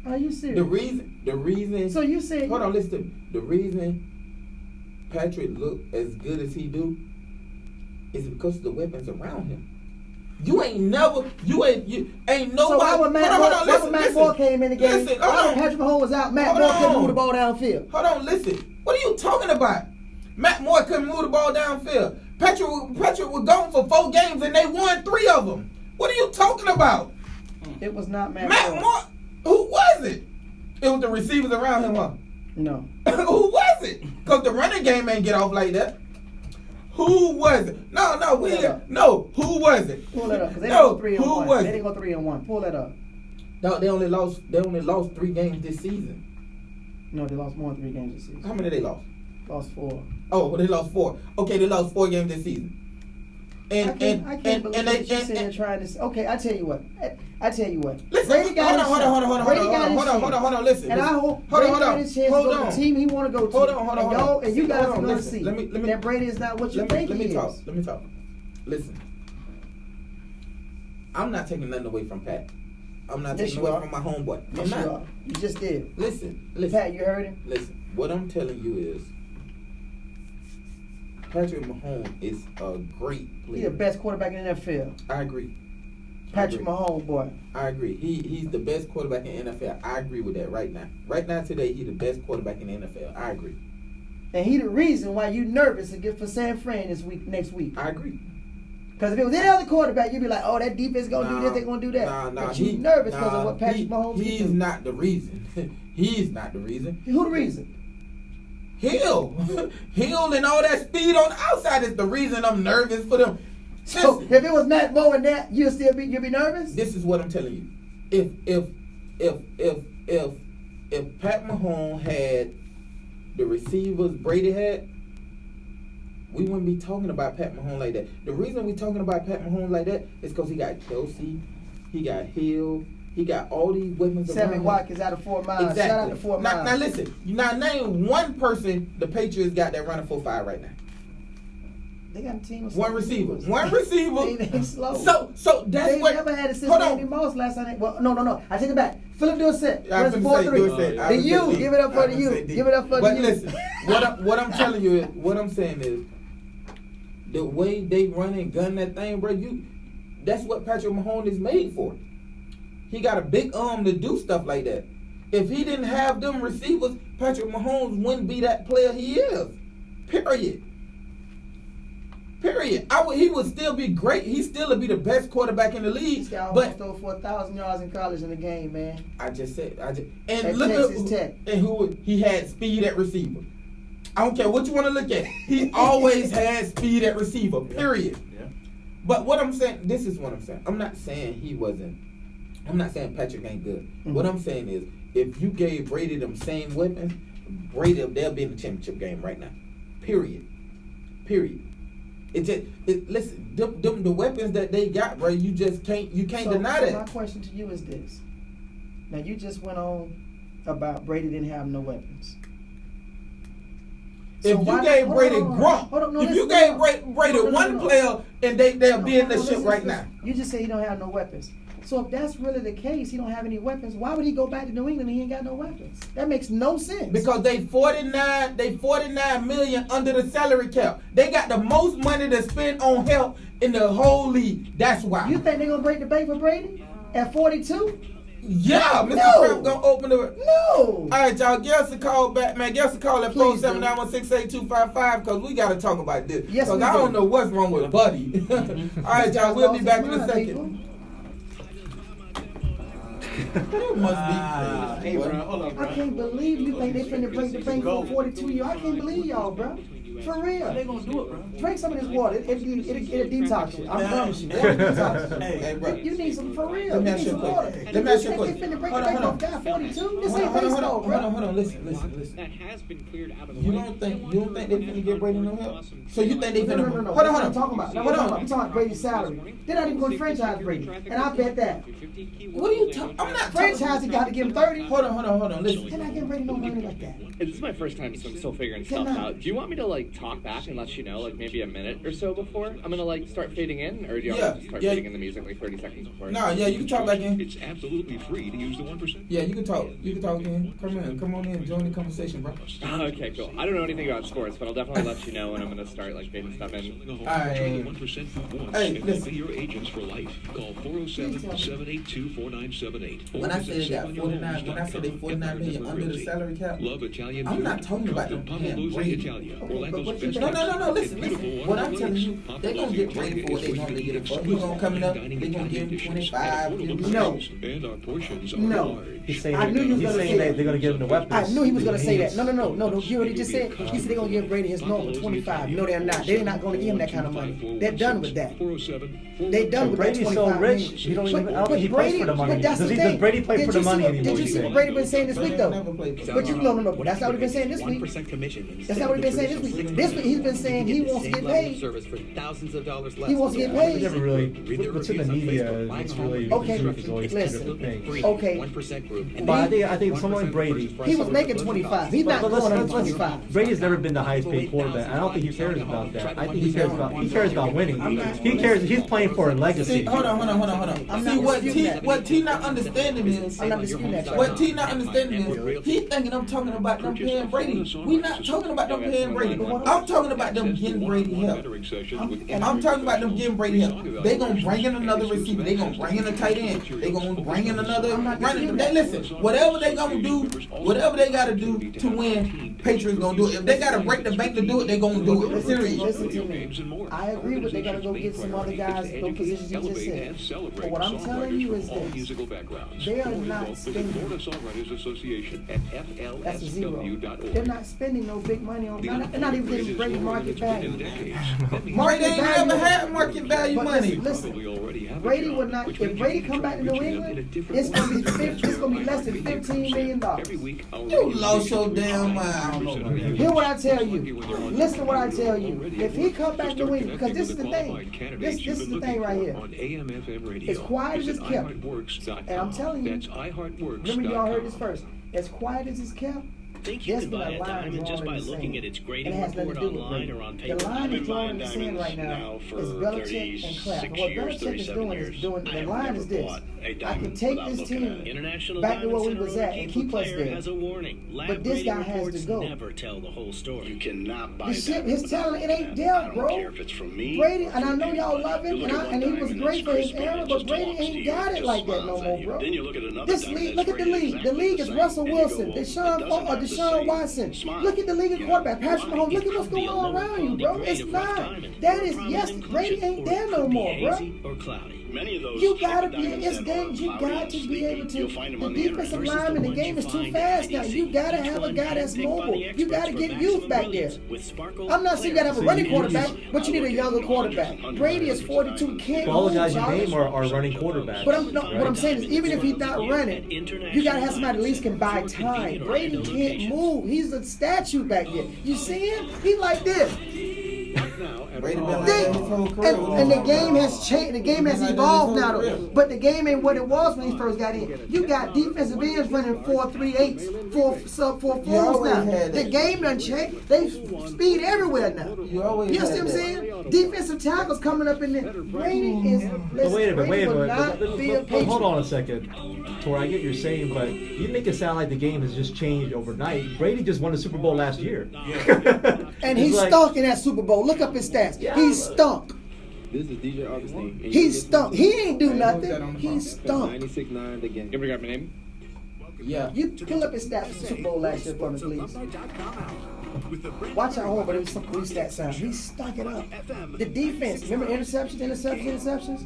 Are you serious? The reason. So you said. Hold on, listen. The reason Patrick look as good as he do is because of the weapons around him. You ain't nobody. So why when Matt Moore came in the game? When Patrick Mahomes was out, Matt Moore couldn't move the ball downfield. Hold on, listen. What are you talking about? Matt Moore couldn't move the ball downfield. Patrick was gone for 4 games and they won 3 of them. What are you talking about? It was not Matt Moore. Who was it? It was the receivers around him, huh? No. Who was it? Because the running game ain't get off like that. Who was it? No, who was it? Pull that up, because they No, didn't go 3-1. who was They it? didn't go 3-1. Pull that up. No, they only lost 3 games this season. No, they lost more than 3 games this season. How many they lost? Lost 4. Oh, well, they lost 4. Okay, they lost 4 games this season. I can't believe that you're sitting there trying to. Okay, I tell you what. Listen, Brady got his chance. hold on. Listen. And I hope Brady got his chance to go to the team he want to go to. Hold on. And you guys are going to Listen, see let me, that Brady is not what you think he is. Let me talk. Listen. I'm not taking nothing away from Pat. I'm not taking away from my homeboy. Yes, you are. You just did. Listen. Pat, you heard him? Listen. What I'm telling you is, Patrick Mahomes is a great player. He's the best quarterback in the NFL. I agree. Patrick Mahomes, boy. I agree. He's the best quarterback in the NFL. I agree with that right now. Right now, today, he's the best quarterback in the NFL. I agree. And he the reason why you nervous to get for San Fran next week. I agree. Because if it was any other quarterback, you'd be like, oh, that defense going to do this, they're going to do that. But you nervous because of what Patrick Mahomes can do. He's not the reason. He's not the reason. Who the reason? Hill and all that speed on the outside is the reason I'm nervous for them. So if it was not more than that, you'd be nervous? This is what I'm telling you. If Pat Mahomes had the receivers Brady had, we wouldn't be talking about Pat Mahomes like that. The reason we're talking about Pat Mahomes like that is because he got Kelsey, he got Hill, he got all these weapons. Sammy Watkins out of 4 miles. Exactly. Shout out to 4 miles. Now listen. Now name one person the Patriots got that running 4.5 right now. They got a team of one receiver. They slow. So that's they what. They never had it since Randy Moss last time. No. I take it back. Philip do a set. Where's the 4-3? The U. Give it up for the U. Give it up for the U. But listen, what I'm telling you is, what I'm saying is, the way they run and gun that thing, bro, that's what Patrick Mahomes is made for. He got a big arm to do stuff like that. If he didn't have them receivers, Patrick Mahomes wouldn't be that player he is. Period. He would still be great. He still would be the best quarterback in the league. This guy almost threw for 1,000 yards in college in the game, man. And at look Texas Tech. And who he had speed at receiver. I don't care what you want to look at. He always had speed at receiver. Period. Yeah. But what I'm saying, this is what I'm saying. I'm not saying he wasn't. I'm not saying Patrick ain't good. Mm-hmm. What I'm saying is, if you gave Brady them same weapons, they'll be in the championship game right now. Period. Listen, the weapons that they got, bro, you can't deny that. My question to you is this. Now, you just went on about Brady didn't have no weapons. If you gave Brady Gronk, if you gave Brady one player, and they'll be in the ship right now. You just say he don't have no weapons. So if that's really the case, he don't have any weapons, why would he go back to New England and he ain't got no weapons? That makes no sense. Because they 49 million under the salary cap. They got the most money to spend on help in the whole league. That's why. You think they're gonna break the bank for Brady at 42? Yeah, Mr. Kraft gonna open the. No. All right, y'all. Give us a call back, man. Give us a call at 479-168-255 because we gotta talk about this. Yes, because I don't know what's wrong with Buddy. All right, y'all. We'll be back in a second. It must be crazy. Hey, bro, hold on, bro. I can't believe you think they finna break the bank for 42 years. I can't believe y'all, bro. For real. They gonna do it, bro. Drink some of this water. It'll detox you. I promise you. It'll detox you. Hey, bro. You need some for real. Let me You ask need you a some water. question. Let me ask you a question. They finna break the bank off guy 42? This ain't Hold baseball, bro. on. Listen. That has been cleared out of the You way. don't think they finna get Brady no help? So you think they finna? No. Hold on. I'm talking about. I'm talking about Brady's salary. They're not even going to franchise Brady, and I bet that. What are you talking? I'm not Franchise. He got to give him 30. Hold on. Listen. They're not getting Brady no money like that. This is my first time, so I'm still figuring stuff out. Do you want me to talk back and let you know maybe a minute or so before I'm gonna start fading in, or do you want me to start fading in the music 30 seconds before? No, you can talk back in. It's absolutely free to use the 1%. Yeah, you can talk. You can talk in. Come on in. Join the conversation, bro. Okay, cool. I don't know anything about sports, but I'll definitely let you know when I'm gonna start fading stuff in. Join the 1% once and listen. be your agents for life. Call 407-782-4978. When I say they got 49, when I say they 49 million under the salary cap, Love Italian I'm food? not talking about Come them to paying Pomolose Brady. Italia, Okay, Orlando No. Listen. What I'm telling you, they're gonna get Brady for what they normally get him for. He's gonna coming up. They're gonna give him 25. No. He's saying that they're gonna give him the weapons. I knew he was gonna say that. No. You heard what he just said? He said they're gonna give Brady his normal 25. No, they're not. They're not gonna give him that kind of money. They're done with that. They're done with that 25 Brady's so rich. I don't think he plays for the money. Does Brady play for the money anymore? Did you see what Brady been saying this week though? But no. That's not what he's been saying this week. That's not what he's been saying this week. This week he's been saying he wants to get paid. He wants to get paid. Never really. What's in the media? It's really okay. Listen. Okay. But I think someone like Brady. He was making 25. He's not going on 25. Brady's never been the highest paid quarterback. I don't think he cares about that. I think he cares about winning. He cares. He's playing for a legacy. See, hold on. See what T not understanding is. What T not understanding is. He thinking I'm talking about them paying Brady. We not talking about them paying Brady. I'm talking about them getting Brady help. I'm talking about them getting Brady help. They gonna bring in another receiver. They gonna bring in a tight end. They gonna bring in another running. Listen, whatever they gonna do, whatever they gotta do to win, Patriots gonna do it. If they gotta break the bank to do it, they gonna do it. Serious. Listen to me. I agree with they gotta go get some other guys, those positions you just said. But what I'm telling you is this: they are not spending. That's a zero. They're not spending no big money on. They're not even getting Brady market value. Brady ain't never had market value money. Listen, Brady would not. If Brady come back to New England, it's gonna be less than $15 million. You lost your damn mind. Hear what I tell you. Listen to what I tell you. If he come back to New England, because this is the thing. This is the thing right here. As quiet as it's kept, and I'm telling you, remember y'all heard this first. As quiet as it's kept, think you can buy a diamond just by looking at its grading report online or on paper. The line is drawn in the sand right now is Belichick and Kraft. What Belichick is doing, the line is this. I can take this team back to where we was at and keep us there. But this guy has to go. Never tell the whole story. You cannot buy his talent, it ain't there, bro. Brady, and I know y'all love him, and he was great for his era, but Brady ain't got it like that no more, bro. This league, look at the league. The league is Russell Wilson, Deshaun Watson. Look at the league of quarterback, Patrick Mahomes. Look at what's going on around you, bro. It's not. That is, yes, Brady ain't there no more, bro. You gotta be in this game. You got to be able to. The defensive lineman, the game is too fast now. You gotta have a guy that's mobile. You gotta get youth back there. I'm not saying you gotta have a running quarterback, but you need a younger quarterback. Brady is 42. Can't all the guys you name are running quarterbacks. But what I'm saying is, even if he's not running, you gotta have somebody at least can buy time. Brady can't move. He's a statue back there. You see him? He like this. And the game has changed. The game has evolved now, though. But the game ain't what it was when he first got in. You got defensive ends running 4.38s, 4.4s now. The game done changed. They speed everywhere now. You see what I'm saying? Defensive tackles coming up in there. Brady is. Wait a minute. Hold on a second. Tor, I get what you're saying, but you make it sound like the game has just changed overnight. Brady just won the Super Bowl last year. And he stunk in that Super Bowl. Look up his stats. He stunk. This is DJ Augustine. He stunk. He ain't do nothing. He stunk. 96.9 the game. You ever got my name? Yeah. You pull up his stats for the Super Bowl last year for me, please. Watch our home, but it was some police stat sound. He stuck it up. The defense. Remember interceptions?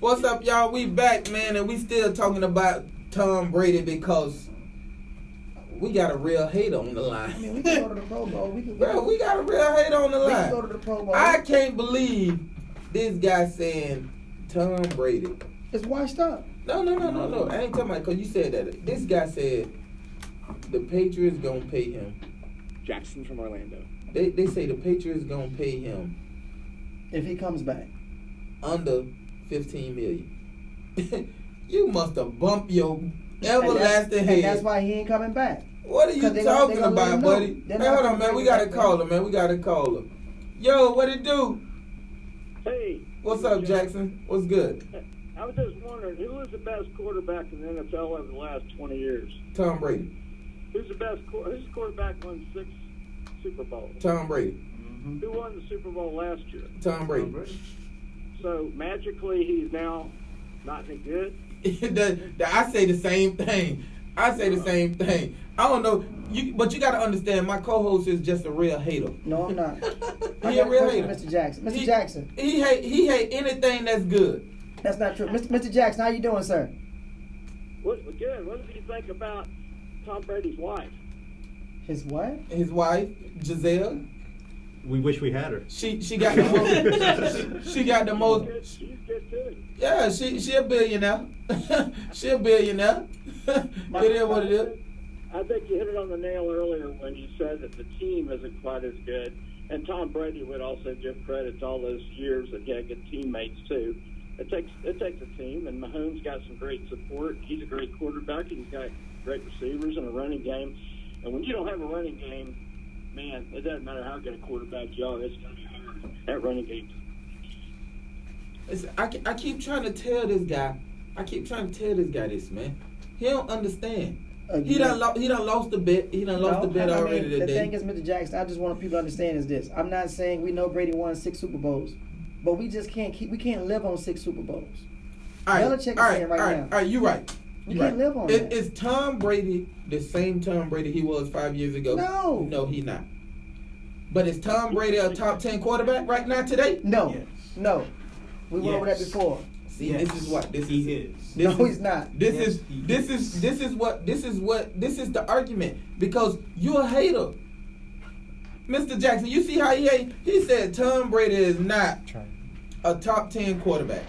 What's up, y'all? We back, man, and we still talking about Tom Brady because we got a real hate on the line. I mean, we can go to the Pro Bowl. We got a real hate on the line. We can go to the Pro Bowl. I can't believe this guy saying Tom Brady. It's washed up. No. I ain't talking about because you said that. This guy said the Patriots gonna pay him. Jackson from Orlando. They say the Patriots gonna pay him if he comes back under $15 million. You must have bumped your everlasting head. And that's why he ain't coming back. What are you talking about, buddy? Hey, hold on, man. We got to call him, Yo, what it do? Hey. What's up, Jackson? What's good? I was just wondering, who was the best quarterback in the NFL over the last 20 years? Tom Brady. Who's the quarterback won 6 Super Bowls? Tom Brady. Mm-hmm. Who won the Super Bowl last year? Tom Brady. So magically he's now not any good? I say the same thing. I say the same thing. I don't know, but you got to understand, my co-host is just a real hater. No, I'm not. He a real hater. Mr. Jackson. Mr. Jackson. He hate anything that's good. That's not true. Mr. Jackson, how you doing, sir? Good. What do you think about Tom Brady's wife? His what? His wife, Giselle. We wish we had her. She got the most. she got the most. She's good too. Yeah, she a billionaire. She a billionaire. It is what it is. I think you hit it on the nail earlier when you said that the team isn't quite as good, and Tom Brady would also give credit to all those years that he had good teammates too. It takes a team, and Mahomes got some great support. He's a great quarterback, and he's got great receivers and a running game. And when you don't have a running game, man, it doesn't matter how good a quarterback you are, it's going to be hard. That running game. I keep trying to tell this guy. This, man. He don't understand. He done lost the bet. He done lost the bet already today. The thing is, Mr. Jackson, I just want people to understand is this. I'm not saying we know Brady won 6 Super Bowls, but we just we can't live on 6 Super Bowls. Belichick is saying right now. All right, you're right. We can't live on that. Is Tom Brady the same Tom Brady he was 5 years ago? No, he's not. But is Tom Brady a top 10 quarterback right now today? No, no. We went over that before. See, this is what this he is. He's not. This is the argument, because you're a hater. Mr. Jackson, you see how he hate? He said Tom Brady is not a top 10 quarterback.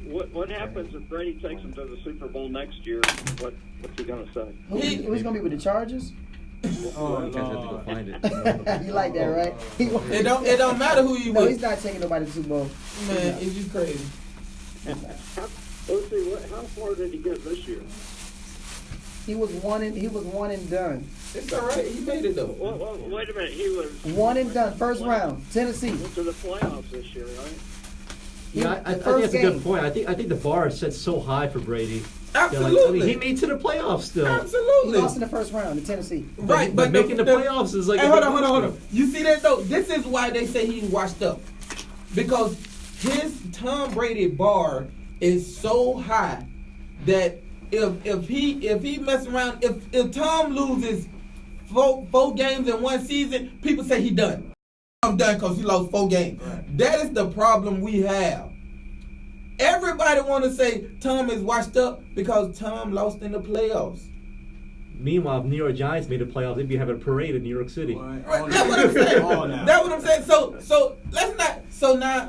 What happens if Brady takes him to the Super Bowl next year? What's he going to say? Who's going to be with the Chargers? Oh, you guys have to go find it. You like that, right? It don't matter who you with. No, he's not taking nobody to the Super Bowl. Man, is you crazy? Let's see, how far did he get this year? He was one and done. It's all right. He made it though. Well, wait a minute. He was one and done. First round, Tennessee. Went to the playoffs this year, right? Yeah, I think that's a good point. I think the bar is set so high for Brady. Absolutely. He made it to the playoffs still. Absolutely. He lost in the first round to Tennessee. Right, but making the playoffs is like. Hey, hold on. You see that though? This is why they say he's washed up, because his Tom Brady bar is so high that if he mess around, if Tom loses four games in one season, people say he done. I'm done because he lost 4 games. Right. That is the problem we have. Everybody want to say Tom is washed up because Tom lost in the playoffs. Meanwhile, if New York Giants made the playoffs, they'd be having a parade in New York City. Right. That's what I'm saying. That's what I'm saying. So let's not. So now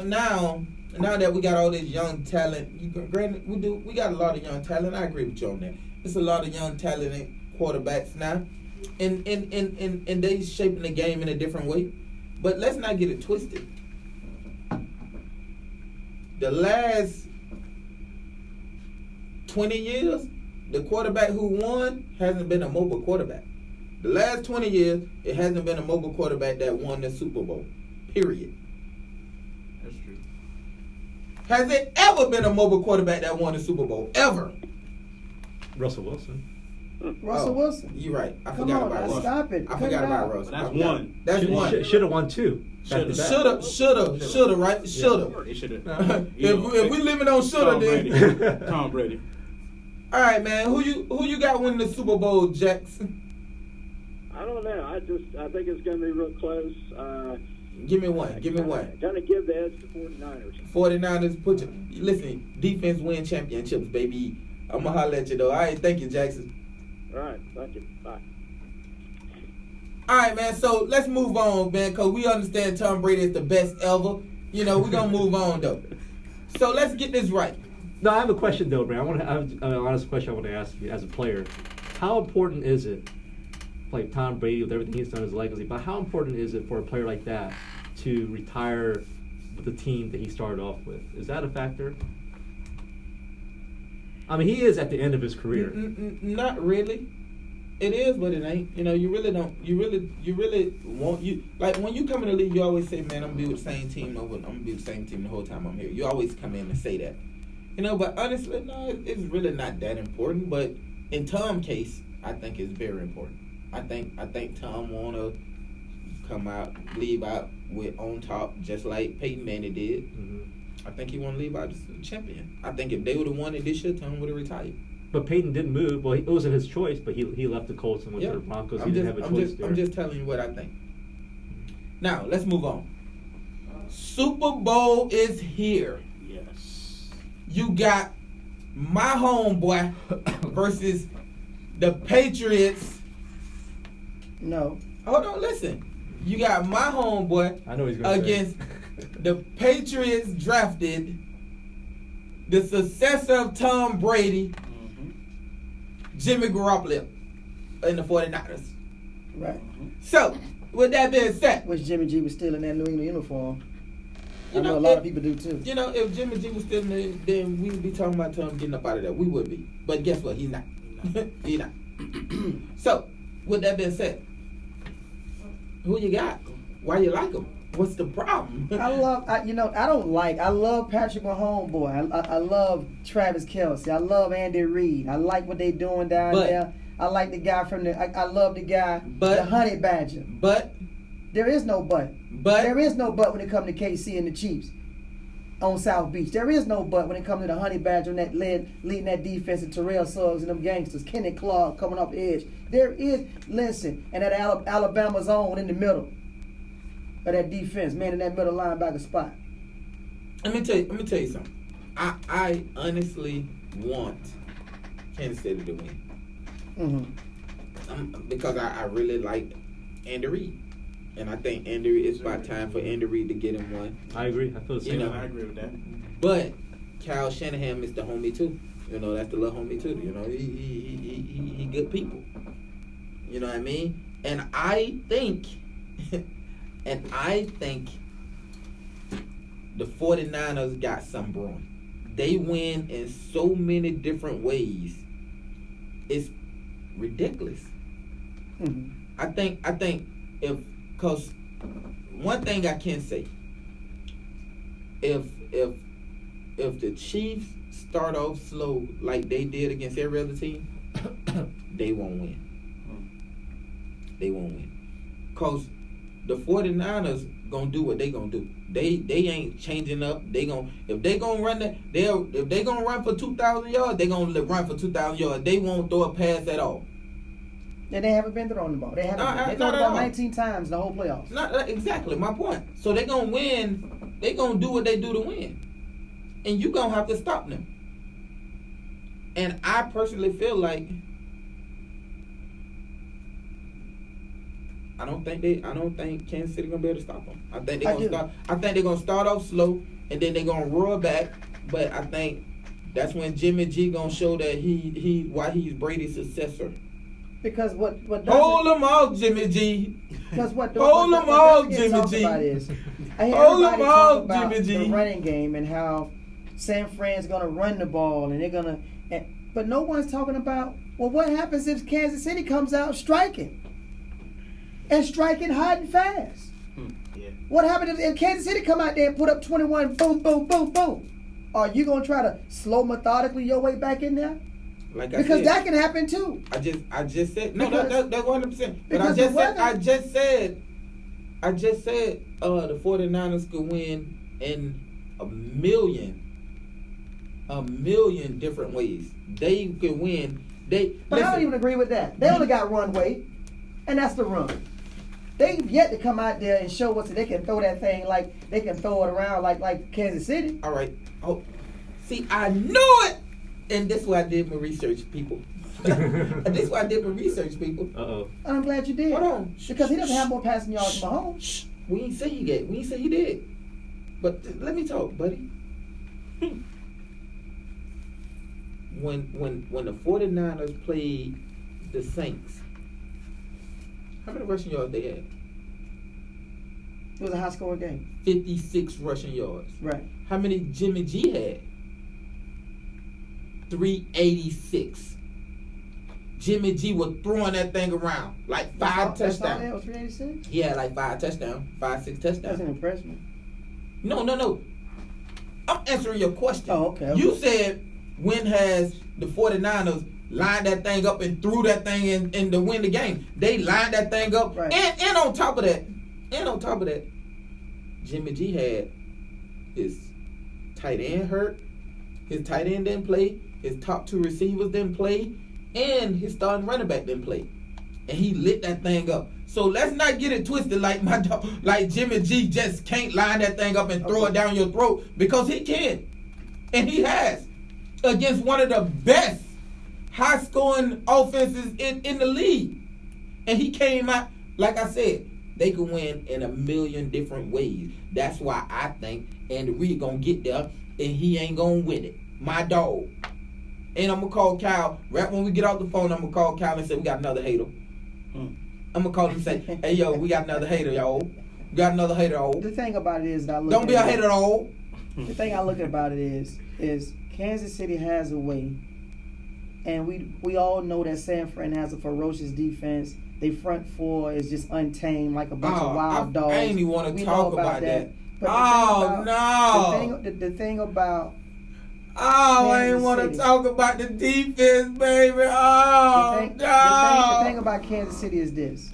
that we got all this young talent, granted we got a lot of young talent. I agree with you on that. It's a lot of young talented quarterbacks now, and they shaping the game in a different way. But let's not get it twisted. The last 20 years, the quarterback who won hasn't been a mobile quarterback. The last 20 years, it hasn't been a mobile quarterback that won the Super Bowl. Period. That's true. Has it ever been a mobile quarterback that won the Super Bowl? Ever? Russell Wilson. Russell Wilson. You're right. I forgot about Russell. Stop it. I forgot about Russell. That's one. That's one. Should have won 2. Shoulda, right? Shoulda. They shoulda. If we living on shoulda, then Tom Brady. All right, man. Who you got winning the Super Bowl, Jackson? I don't know. I think it's going to be real close. Give me one. Going to give the edge to 49ers. 49ers. Listen, defense win championships, baby. I'm gonna holler at you though. All right, thank you, Jackson. All right, thank you. Bye. All right, man. So let's move on, man, because we understand Tom Brady is the best ever. You know, we're gonna move on though. So let's get this right. No, I have a question though, man. I have an honest question I want to ask you as a player. How important is it, like Tom Brady with everything he's done, his legacy, but how important is it for a player like that to retire with the team that he started off with? Is that a factor? I mean, he is at the end of his career. Not really. It is, but it ain't. You know, you really don't. You really want like when you come in the league, you always say, "Man, I'm gonna be with the same team. I'm gonna be with the same team the whole time I'm here." You always come in and say that. You know, but honestly, no, it's really not that important. But in Tom's case, I think it's very important. I think Tom wanna leave out with on top, just like Peyton Manning did. Mm-hmm. I think he want to leave out as a champion. I think if they would have won it this year, Tom would have retired. But Peyton didn't move. Well, it wasn't his choice, but he left the Colts and went to the Broncos. He didn't have a choice there. I'm just telling you what I think. Now, let's move on. Super Bowl is here. Yes. You got my homeboy versus the Patriots. No. Hold on, listen. You got my homeboy against the Patriots drafted the successor of Tom Brady, Jimmy Garoppolo, in the 49ers. Right. So, with that being said, wish Jimmy G was still in that New England uniform. I know a lot of people do too. You know, if Jimmy G was still in there, then we would be talking about Tom getting up out of there. We would be. But guess what? He's not. He's not. So, with that being said, who you got? Why you like him? What's the problem? I love Patrick Mahomes, boy. I love Travis Kelce. I love Andy Reid. I like what they doing down there. I like the guy I love the guy, the Honey Badger. But there is no but. There is no but when it comes to KC and the Chiefs on South Beach. There is no but when it comes to the Honey Badger and that leading that defense and Terrell Suggs and them gangsters, Kenny Clark coming off the edge. There is, listen, and that Alabama zone in the middle of that defense, man, in that middle linebacker spot. Let me tell you something. I honestly want Kansas City to win. Because I really like Andy Reid. And I think it's about time for Andy Reid to get him one. I agree. I feel the same. I agree with that. But Kyle Shanahan is the homie too. You know, that's the little homie too. You know, he good people. You know what I mean? And I think the 49ers got some brewing. They win in so many different ways. It's ridiculous. I think because one thing I can say, if the Chiefs start off slow like they did against every other team, they won't win. They won't win. Because the 49ers gonna do what they gonna do. They ain't changing up. If they gonna run for 2,000 yards, they gonna run for 2,000 yards. They won't throw a pass at all. And they haven't been throwing the ball. They haven't. They thrown the ball 19 times the whole playoffs. Not exactly my point. So they gonna win. They gonna do what they do to win, and you gonna have to stop them. And I personally feel like I don't think Kansas City gonna be able to stop them. I think they're gonna start off slow, and then they're gonna roar back. But I think that's when Jimmy G gonna show that why he's Brady's successor. Because what hold them off, Jimmy G. Because hold them off, Jimmy G. I hear everybody talk about the running game and how San Fran's gonna run the ball and they're gonna, but no one's talking about what happens if Kansas City comes out striking hard and fast. Yeah. What happens if Kansas City come out there and put up 21? Boom, boom, boom, boom. Are you gonna try to slow methodically your way back in there? Because that can happen too. I just said no. That's 100%. But I just said the 49ers could win in a million different ways. They could win. I don't even agree with that. They only got one way, and that's the run. They've yet to come out there and show us that they can throw that thing like they can throw it around like Kansas City. All right. Oh, see, I knew it. And that's why I did my research, people. Uh-oh. I'm glad you did. Hold on. Because he doesn't have more passing yards than Mahomes. We ain't say he did. We ain't say he did. But let me talk, buddy. When the 49ers played the Saints, how many rushing yards they had? It was a high-scoring game. 56 rushing yards. Right. How many Jimmy G had? 386. Jimmy G was throwing that thing around like 5 touchdowns. That was 386? Yeah, like 5 touchdowns, 5-6 touchdowns. That's an impressment. No. I'm answering your question. Oh, okay. You said when has the 49ers lined that thing up and threw that thing in to win the game? They lined that thing up, right. and on top of that, Jimmy G had his tight end hurt. His tight end didn't play. His top 2 receivers didn't play, and his starting running back didn't play. And he lit that thing up. So let's not get it twisted like my dog, like Jimmy G just can't line that thing up and throw it down your throat, because he can. And he has. Against one of the best high-scoring offenses in the league. And he came out, like I said, they can win in a million different ways. That's why I think Andy Reid gonna get there, and he ain't gonna win it. My dog. And I'm gonna call Kyle, right when we get off the phone, I'm gonna call Kyle and say, we got another hater. I'm gonna call him and say, hey, yo, we got another hater, y'all. We got another hater, y'all. The thing about it is that I look Don't be a hater at all. The thing I look at about it is Kansas City has a way, and we all know that San Fran has a ferocious defense. Their front 4 is just untamed, like a bunch of wild dogs. I ain't even want to talk about that. But the thing about I ain't want to talk about the defense, baby. The thing about Kansas City is this.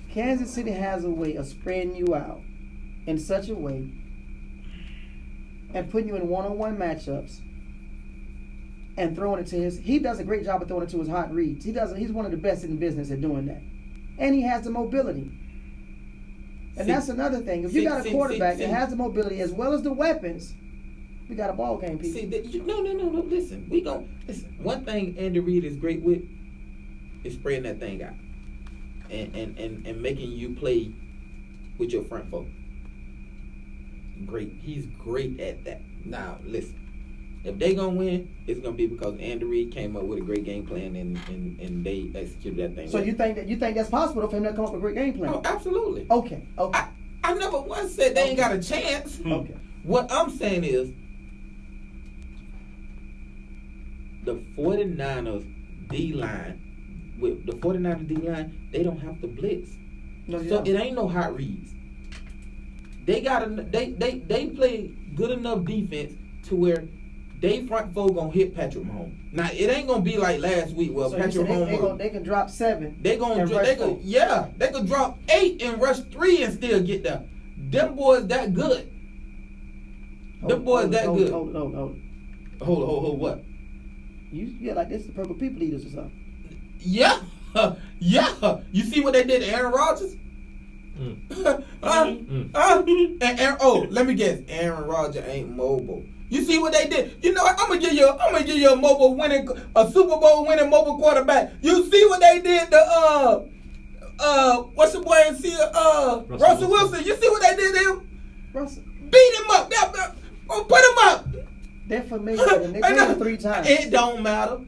Kansas City has a way of spreading you out in such a way and putting you in one-on-one matchups and throwing it to he does a great job of throwing it to his hot reads. He's one of the best in the business at doing that. And he has the mobility. And that's another thing. If you got a quarterback that has the mobility as well as the weapons, we got a ball game, people. No. Listen, listen. One thing Andy Reid is great with is spreading that thing out and making you play with your front foot. Great. He's great at that. Now, listen. If they gonna win, it's gonna be because Andy Reid came up with a great game plan and they executed that thing. So you think that's possible for him to come up with a great game plan? Oh, absolutely. Okay. I never once said they ain't got a chance. Okay. What I'm saying is the 49ers D-line, they don't have to blitz. So it ain't no hot reads. They play good enough defense to where they front 4 gonna hit Patrick Mahomes. Now it ain't gonna be like last week where Patrick Mahomes they can drop 7. They could drop 8 and rush 3 and still get there. Them boys that good. Hold what? You like this the purple people eaters or something? Yeah. You see what they did to Aaron Rodgers? Let me guess. Aaron Rodgers ain't mobile. You see what they did? You know what? I'm gonna give you a Super Bowl winning mobile quarterback. You see what they did to what's the boy in Russell Wilson. You see what they did to him? Russell. Beat him up. Put him up. They're familiar with him. They played him 3 times. It don't matter,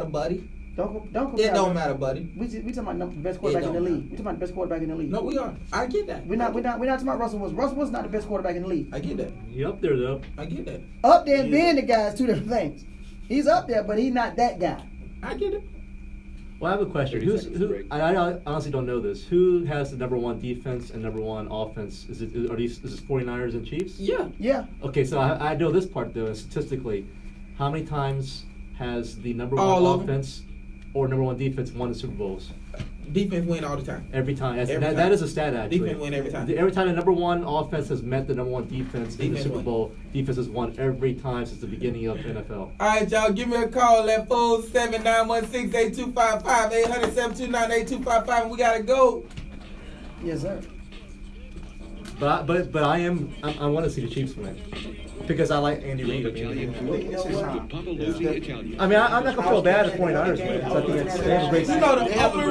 buddy. Don't it don't matter, buddy. We talking about the best quarterback in the league. We talking about the best quarterback in the league. No, we are. I get that. We're not talking about Russell Wilson. Russell Wilson's not the best quarterback in the league. I get that. He up there though. I get that. Up there and being the guy is 2 different things. He's up there, but he's not that guy. I get it. Well, I have a question. I honestly don't know this. Who has the number 1 defense and number 1 offense? Is this 49ers and Chiefs? Yeah. Okay, so I know this part though. Statistically, how many times has the number 1 offense or number 1 defense won the Super Bowls? Defense win all the time. Every time. That is a stat, actually. Defense win every time. Every time the number 1 offense has met the number 1 defense in the Super Bowl, defense has won every time since the beginning of the NFL. All right, y'all, give me a call at 47916-8255, 800-729-8255, and we got to go. Yes, sir. But I want to see the Chiefs win. Because I like Andy Reid. I mean, I'm not going to feel bad if 49ers win. Because I think they have a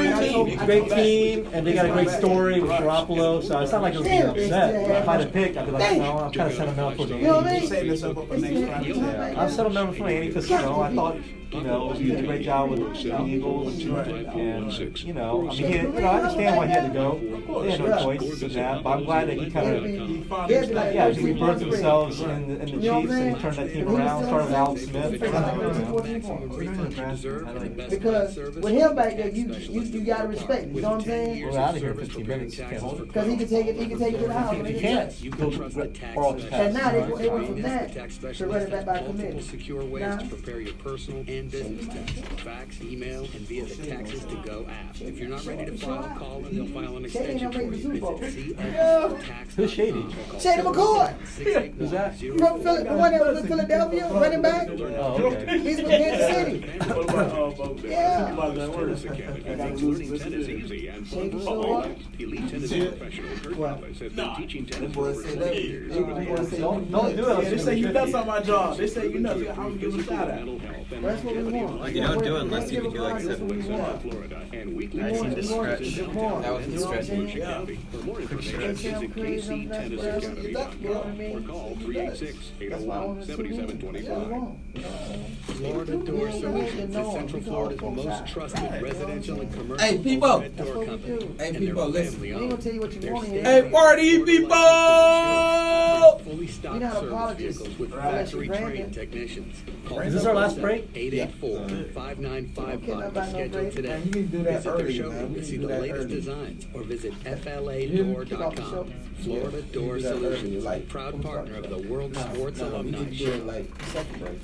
great team, and they got a great story with Garoppolo. So it's not like it was being upset. If I had to pick, I'd be like, no, I'm kind of sentimental for Andy. You know what I mean? I'm sentimental for Andy because, I thought, he did a great job with the Eagles. And, I understand why he had to go. They had no choice in that. But I'm glad that he kind of, rebirthed themselves in the Chiefs and he turned that team around. Started with Alex Smith. Because with him back there, you got to respect it. You know what I'm saying? We're out of here in 15 minutes. Because he can take it to the house. You can't. And now they went from that to running back by committee. Secure ways to prepare your personal and business tax, fax, email, and via the Taxes to Go app. If you're not ready to file, call and they'll file an extension for you. Visit Who's Shady? Shady McCoy. Who's that? From from the one that was with Philadelphia, running back. Oh, okay. He's with Kansas City. Yeah. Learning tennis easy and fun for all. Elite tennis professional Kurt Wallace has been teaching tennis for over 20 years. Don't do it. They say you nuts on my job. They say you nuts. I'm gonna give a shout out. That's what we want. You don't do it unless you can do like 7 weeks. Florida and weekly I seen the stretch. That was the stretch. For more information, visit KC Tennis Academy or call 386-801-7725. Florida Door Solutions is Central Florida's most trusted residential and commercial overhead door company. Hey, people, listen. We ain't gonna tell you what you want here. Hey, party people! Fully stocked service vehicles with factory-trained technicians. Is this our last break? 884-5955 scheduled today. Visit their showroom to see the latest designs or visit FLAdoor.com. Florida Door Solutions, proud partner of the World Sports Alumni Show.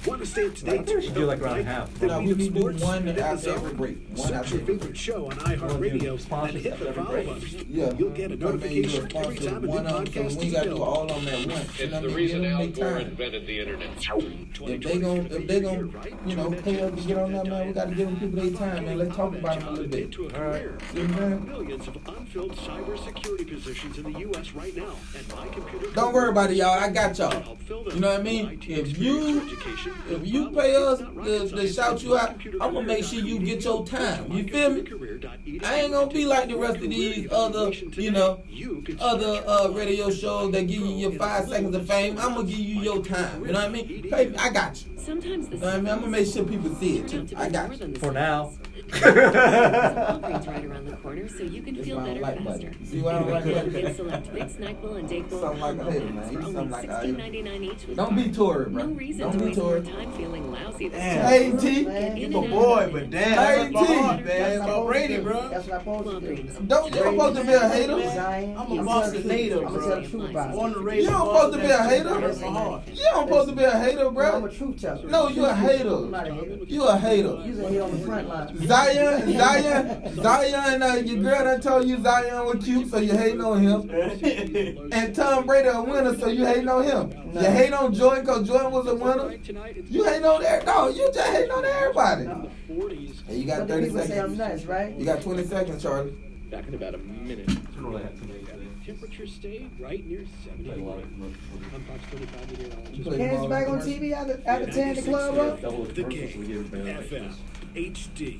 Want to stay up to date? We should do like around half. No, we need to do one after every break. Search your favorite show on iHeartRadio and hit the follow button. Yeah. You'll get a notification every time a new podcast we is got to do built. all on that once. It's the reason Al Gore invented the internet. If they gon' pay us to get on that, man, we got to give them people their time, man. Let's talk about them a little bit. All right. There are millions of unfilled cybersecurity positions in the U.S. right now, and my computer. Don't worry about it, y'all. I got y'all. You know what I mean? If you pay us to shout you out, I'm gonna make sure you get your time. You feel me? I ain't gonna be like the rest of these other, radio shows that give you your 5 seconds of fame. I'm gonna give you your time. You know what I mean? Pay me. I got you. Sometimes the You know what I mean? I'm gonna make sure people see it too. I got you. For now. Walgreens right around the corner, so you can feel better faster. See what I'm like? Get select Big Snackable and Dayquil Something like a hater, man. for only Something like a hater. $16.99 each. With Don't be Tory, bro. no reason Don't to be waste more Tory. time feeling lousy this Damn. time. Hey, T. You my boy, but damn, that's my heart, man. It's about Brady, bro. That's what I'm supposed to do. Don't you supposed to be a hater? Zion, I'm a Boston native, I'm gonna tell the truth about it. Born and You raised in don't supposed to be a Boston. hater. That's my heart. You don't supposed to be a hater, I'm a bro. truth teller. No, you a hater. I'm not a hater. You a hater. You's a hater on the front line. Zion, your girl done told you Zion was cute, so you hating on him. And Tom Brady a winner, so you hating on him. You hate on Jordan because Jordan was a winner. You hating on there? No, you just hating on everybody. Hey, you got But the 30 people say I'm seconds. nuts, right? You got 20 seconds, Charlie. Back in about a minute. Temperature stayed right near 70. Unbox 25 meter. Kansas back on TV after tearing the club up. The Game, FM, HD,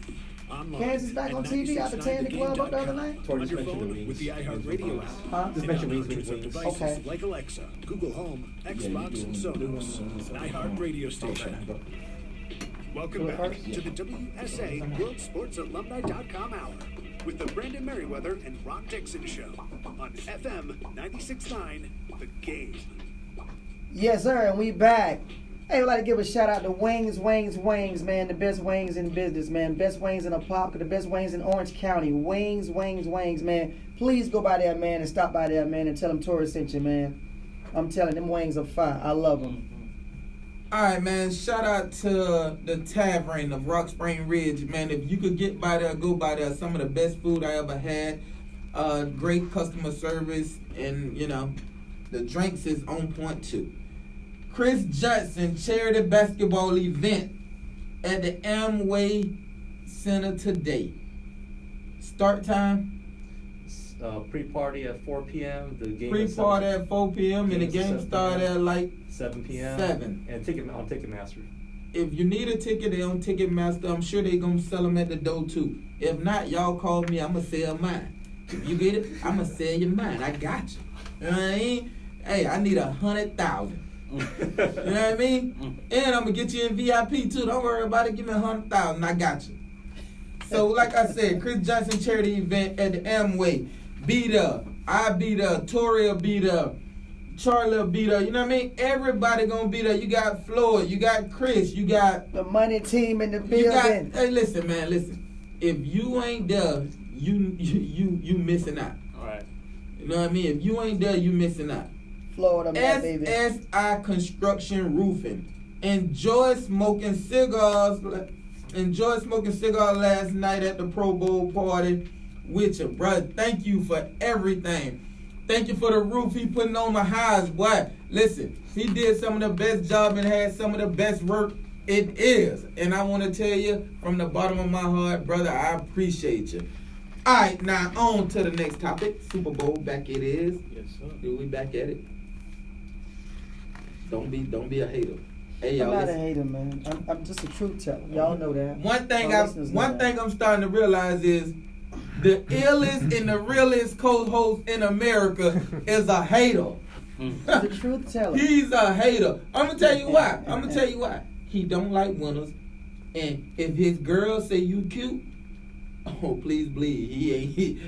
online. Kansas back on TV after tearing the club up the other night. On your phone with the iHeartRadio app. Huh? And on hundreds of devices Okay. like Alexa, Google Home, Xbox, and Sonos. An iHeartRadio station. Welcome back to the WSA WorldSportsAlumni.com Hour with the Brandon Meriweather and Ron Dixon Show on FM 96.9 The Game. Yes, sir, and we back. Hey, we'd like to give a shout out to Wings, man. The best wings in business, man. Best wings in Apopka, the best wings in Orange County. Wings, man. Please go by there, man, and stop by there, man, and tell them tourists sent you, man. I'm telling them wings are fire. I love them. All right, man. Shout out to the Tavern of Rock Spring Ridge, man. If you could get by there, go by there. Some of the best food I ever had. Great customer service, and the drinks is on point too. Chris Johnson charity basketball event at the Amway Center today. Start time. Pre-party at 4 p.m. The game Pre-party at 4 p.m. and the game started at like 7 p.m. 7. And on Ticketmaster. If you need a ticket, they on Ticketmaster. I'm sure they gonna sell them at the door too. If not, y'all call me. I'ma sell mine. If you get it, I'ma sell you mine. I got you. You know what I mean? Hey, I need 100,000. You know what I mean? And I'm gonna get you in VIP too. Don't worry about it. Give me 100,000. I got you. So, like I said, Chris Johnson charity event at the Amway. Be there. I be there. Tori will be there. Charlie will be there. You know what I mean? Everybody gonna be there. You got Floyd. You got Chris. You got the money team in the building. Hey, listen, man. Listen. If you ain't there, you missing out. All right. You know what I mean? If you ain't there, you missing out. Florida, man, baby. SSI Construction Roofing. Enjoy smoking cigars last night at the Pro Bowl party with you, brother. Thank you for everything. Thank you for the roof he putting on my house, boy. Listen, he did some of the best job and had some of the best work. It is. And I want to tell you from the bottom of my heart, brother, I appreciate you. All right, now on to the next topic. Super Bowl, back it is. Yes, sir. We back at it. Don't be a hater. Hey, I'm y'all, not a hater, man. I'm just a truth teller. Y'all know that. One thing I'm starting to realize is the illest and the realest co-host in America is a hater. The truth teller. He's a hater. I'm gonna tell you why. He don't like winners, and if his girl say you cute, oh please bleed. He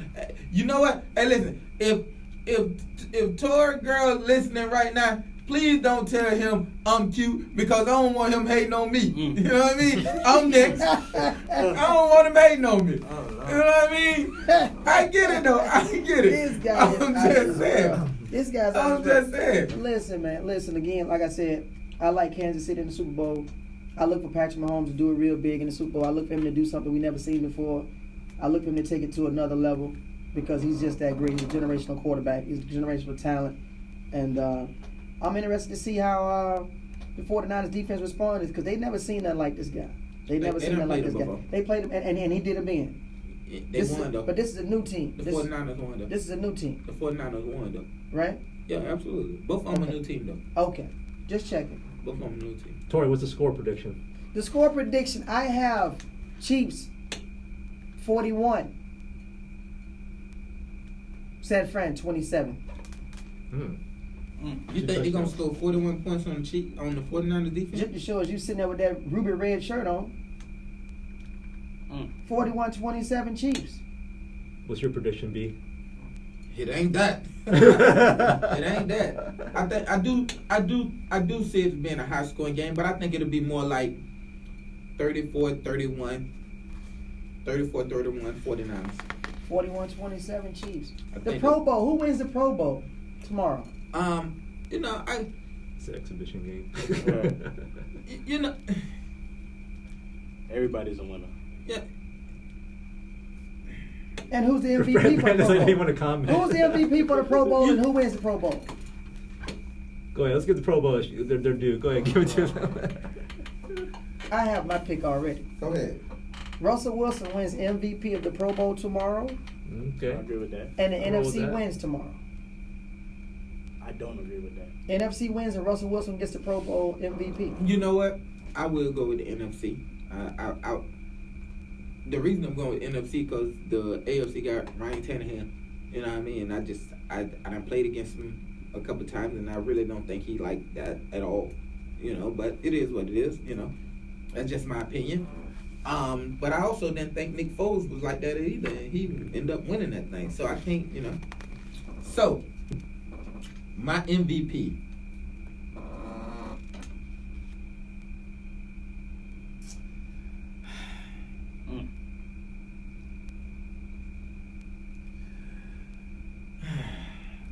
you know what? Hey, listen. If Tori girl listening right now, please don't tell him I'm cute because I don't want him hating on me. You know what I mean? I'm next. I don't want him hating on me. You know what I mean? I get it though. I get it. This guy I'm just saying. This guy's I'm just saying. Listen, man. Listen again. Like I said, I like Kansas City in the Super Bowl. I look for Patrick Mahomes to do it real big in the Super Bowl. I look for him to do something we never seen before. I look for him to take it to another level because he's just that great. He's a generational quarterback. He's a generational talent. And I'm interested to see how the 49ers defense responded because they never seen nothing like this guy. They never seen nothing like this guy. They played him, and he did him in. They won, though. But this is a new team. The 49ers won, though. This is a new team. The 49ers won, though. Right? Yeah, absolutely. Both of them a new team, though. Okay. Just checking. Both of them a new team. Tori, what's the score prediction? The score prediction, I have Chiefs 41. San Fran 27. You think they're going to score 41 points on the 49ers defense? Just to show us you sitting there with that ruby red shirt on. 41-27 Chiefs. What's your prediction, B? It ain't that. It ain't that. I do see it being a high scoring game, but I think it'll be more like 34-31, 49ers. 41-27 Chiefs. The Pro Bowl. Who wins the Pro Bowl tomorrow? It's an exhibition game. You know, everybody's a winner. Yeah. And who's the MVP for the Pro Bowl? Want to comment. Who's the MVP for the Pro Bowl and who wins the Pro Bowl? Go ahead. Let's get the Pro Bowl. They're due. Go ahead. Give it to them. I have my pick already. Go ahead. Russell Wilson wins MVP of the Pro Bowl tomorrow. Okay. I agree with that. And the NFC wins tomorrow. I don't agree with that. NFC wins and Russell Wilson gets the Pro Bowl MVP. You know what? I will go with the NFC. The reason I'm going with NFC because the AFC got Ryan Tannehill. You know what I mean? I done played against him a couple times, and I really don't think he like that at all. You know, but it is what it is. You know, that's just my opinion. But I also didn't think Nick Foles was like that either. He ended up winning that thing, so I can't. You know. So my MVP.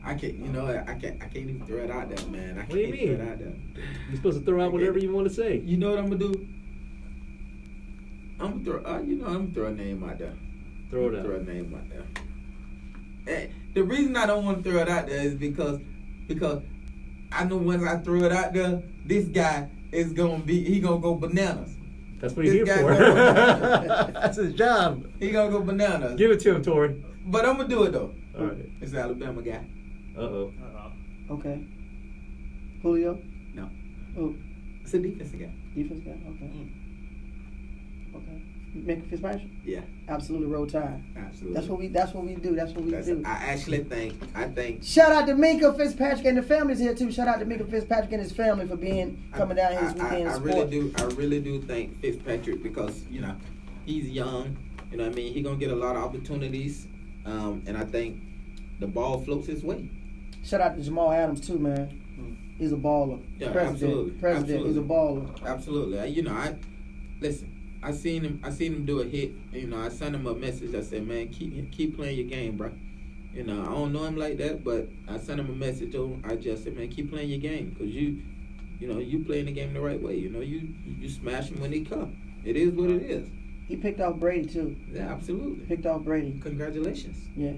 I can't. You know, I can't even throw it out there, man. What do you mean? Throw it out there. You're supposed to throw out whatever you want to say. You know what I'm gonna do? I'm gonna throw. I'm gonna throw a name out there. Throw it out. Throw a name out there. And the reason I don't want to throw it out there is because I know once I throw it out there, this guy is gonna go bananas. That's what he's here for. That's his job. He gonna go bananas. Give it to him, Tori. But I'm gonna do it though. All right. It's an Alabama guy. Uh-oh. Okay. Julio? No. Oh. It's a defensive guy. Defensive guy? Okay. Okay. Minka Fitzpatrick? Yeah. Absolutely roll tide. Absolutely. That's what we do. I actually think. Shout out to Minka Fitzpatrick and the family's here too. Shout out to Minka Fitzpatrick and his family for coming down here this weekend. I really do think Fitzpatrick because, you know, he's young. You know what I mean? He's gonna get a lot of opportunities. And I think the ball floats his way. Shout out to Jamal Adams too, man. He's a baller. Yeah, President. absolutely. He's a baller. Absolutely. You know, I seen him do a hit. You know, I sent him a message. I said, man, keep playing your game, bro. You know, I don't know him like that, but I sent him a message. I just said, man, keep playing your game because you playing the game the right way. You know, you smash them when they come. It is what it is. He picked off Brady too. Yeah, absolutely. Picked off Brady. Congratulations. Yeah.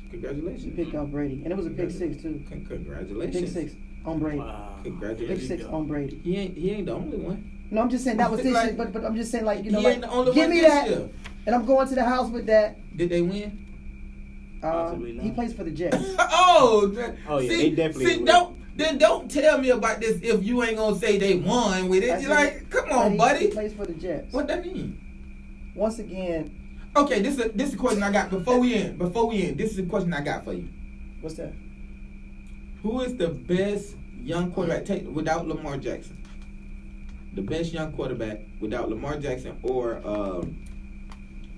Congratulations. He picked off Brady, and it was a pick six too. Congratulations. Pick six. on Brady. Wow. Congratulations. Big 6 on Brady. He ain't the only one. No, I'm just saying that was this Like, year, but I'm just saying like he like ain't the only give one me this that, year. and I'm going to the house with that. Did they win? He plays for the Jets. Oh yeah, see, they definitely win. don't tell me about this if you ain't gonna say they won with it. You're like, come on, buddy. He plays for the Jets. What that mean? Once again. Okay, this is a question I got before we end. This is a question I got for you. What's that? Who is the best young quarterback without Lamar Jackson? The best young quarterback without Lamar Jackson or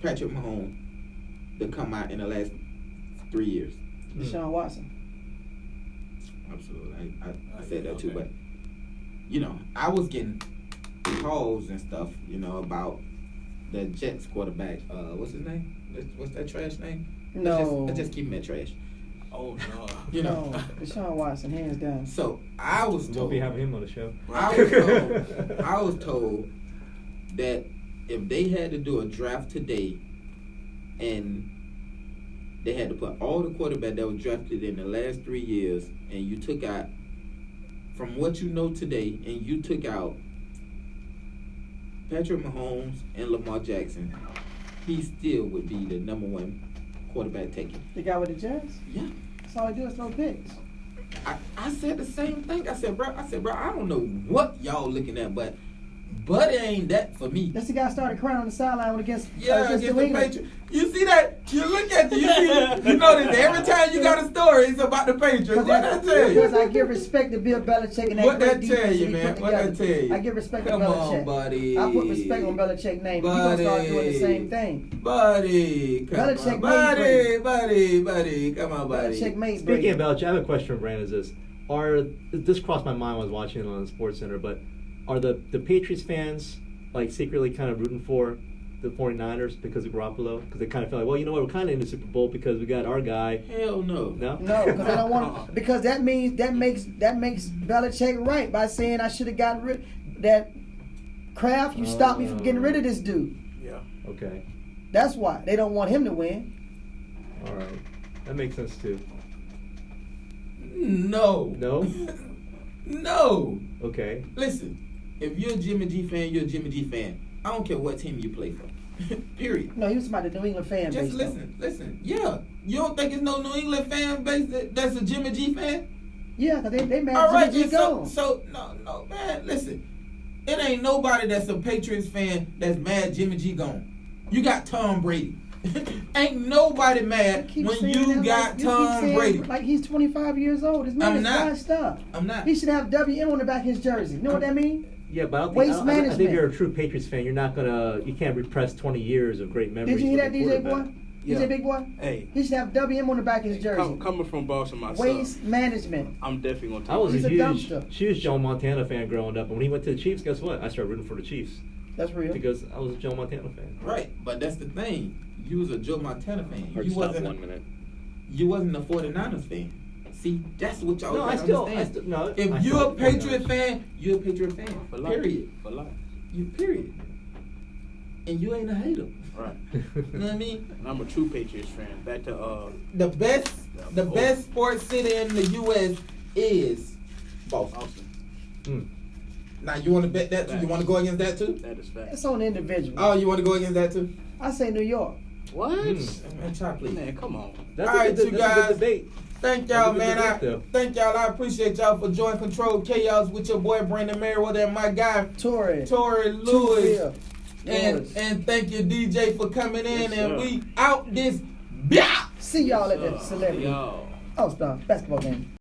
Patrick Mahomes that come out in the last 3 years? Deshaun Watson. Absolutely. I said that too, but I was getting calls and stuff, about the Jets quarterback. What's his name? What's that trash name? No. Let's just keep him at trash. Oh no. No, Deshaun Watson, hands down. So I was told. We'll be having him on the show. I was told that if they had to do a draft today, and they had to put all the quarterbacks that were drafted in the last 3 years, and you took out from what you know today, and you took out Patrick Mahomes and Lamar Jackson, he still would be the number one quarterback taken. The guy with the Jets? Yeah. That's all he do is throw picks. I said the same thing. I said, bro, I don't know what y'all looking at, but it ain't that for me. That's the guy started crying on the sideline against the Patriots. You see that? You look at you see. You notice every time you got a story, it's about the Patriots. What that tell you? Because I give respect to Bill Belichick and that what great that tell defense you, he man? put What that together. tell you? I give respect Come to Belichick. on, buddy. I put respect on Belichick's name. You're gonna start doing the same thing. Buddy, come Belichick on, buddy. Come on, buddy. Belichick made Speaking of Belichick, I have a question for Brandon. Is this crossed my mind when I was watching it on the Sports Center, but are the Patriots fans like secretly kind of rooting for the 49ers because of Garoppolo? Because they kind of feel like, well, you know what, we're kind of in the Super Bowl because we got our guy. Hell no. No, because they don't want. Because that makes Belichick right by saying I should have gotten rid that Kraft. You stopped me from getting rid of this dude. Yeah. Okay. That's why they don't want him to win. All right, that makes sense too. No. No. Okay. Listen, if you're a Jimmy G fan, you're a Jimmy G fan. I don't care what team you play for. Period. No, he was about the New England fan base. Just listen. Yeah. You don't think it's no New England fan base that's a Jimmy G fan? Yeah, because they mad all right, Jimmy G gone. So, no, man, listen. It ain't nobody that's a Patriots fan that's mad Jimmy G gone. You got Tom Brady. Ain't nobody mad when you got Tom Brady. Like he's 25 years old. His man is washed up. I'm not. He should have WM on the back of his jersey. You know what that means? Yeah, but I Waste management. I think if you're a true Patriots fan, you can't repress 20 years of great memories. Did you hear that, DJ Boy? Yeah. DJ Big Boy? Hey. He should have WM on the back of his jersey. Coming from Boston myself. Waste management. I'm definitely going to take I was He's a dumpster. huge Joe Montana fan growing up. And when he went to the Chiefs, guess what? I started rooting for the Chiefs. That's real. Because I was a Joe Montana fan. Right, but that's the thing. You was a Joe Montana fan. Hard You stop wasn't 1 minute. You wasn't a 49ers fan. See, that's what y'all No, understand. If you're a Patriot fan, you're a Patriot fan. For life. Period. For life. You period. And you ain't a hater. Right. You know what I mean? And I'm a true Patriots fan. Back to the best sports city in the U.S. is Boston. Now you want to bet that too? You want to go against that too? That is fact. It's on the individual. Oh, you want to go against that too? I say New York. What? Man, try please. Man, come on. That's all right, you guys. Debate. Thank y'all, man. Thank y'all. I appreciate y'all for joining Control Chaos with your boy Brandon Meriweather and my guy Tory Lewis. And thank you, DJ, for coming in. Yes, and we out this. See y'all at the celebrity. Yo. Oh, stop. Basketball game.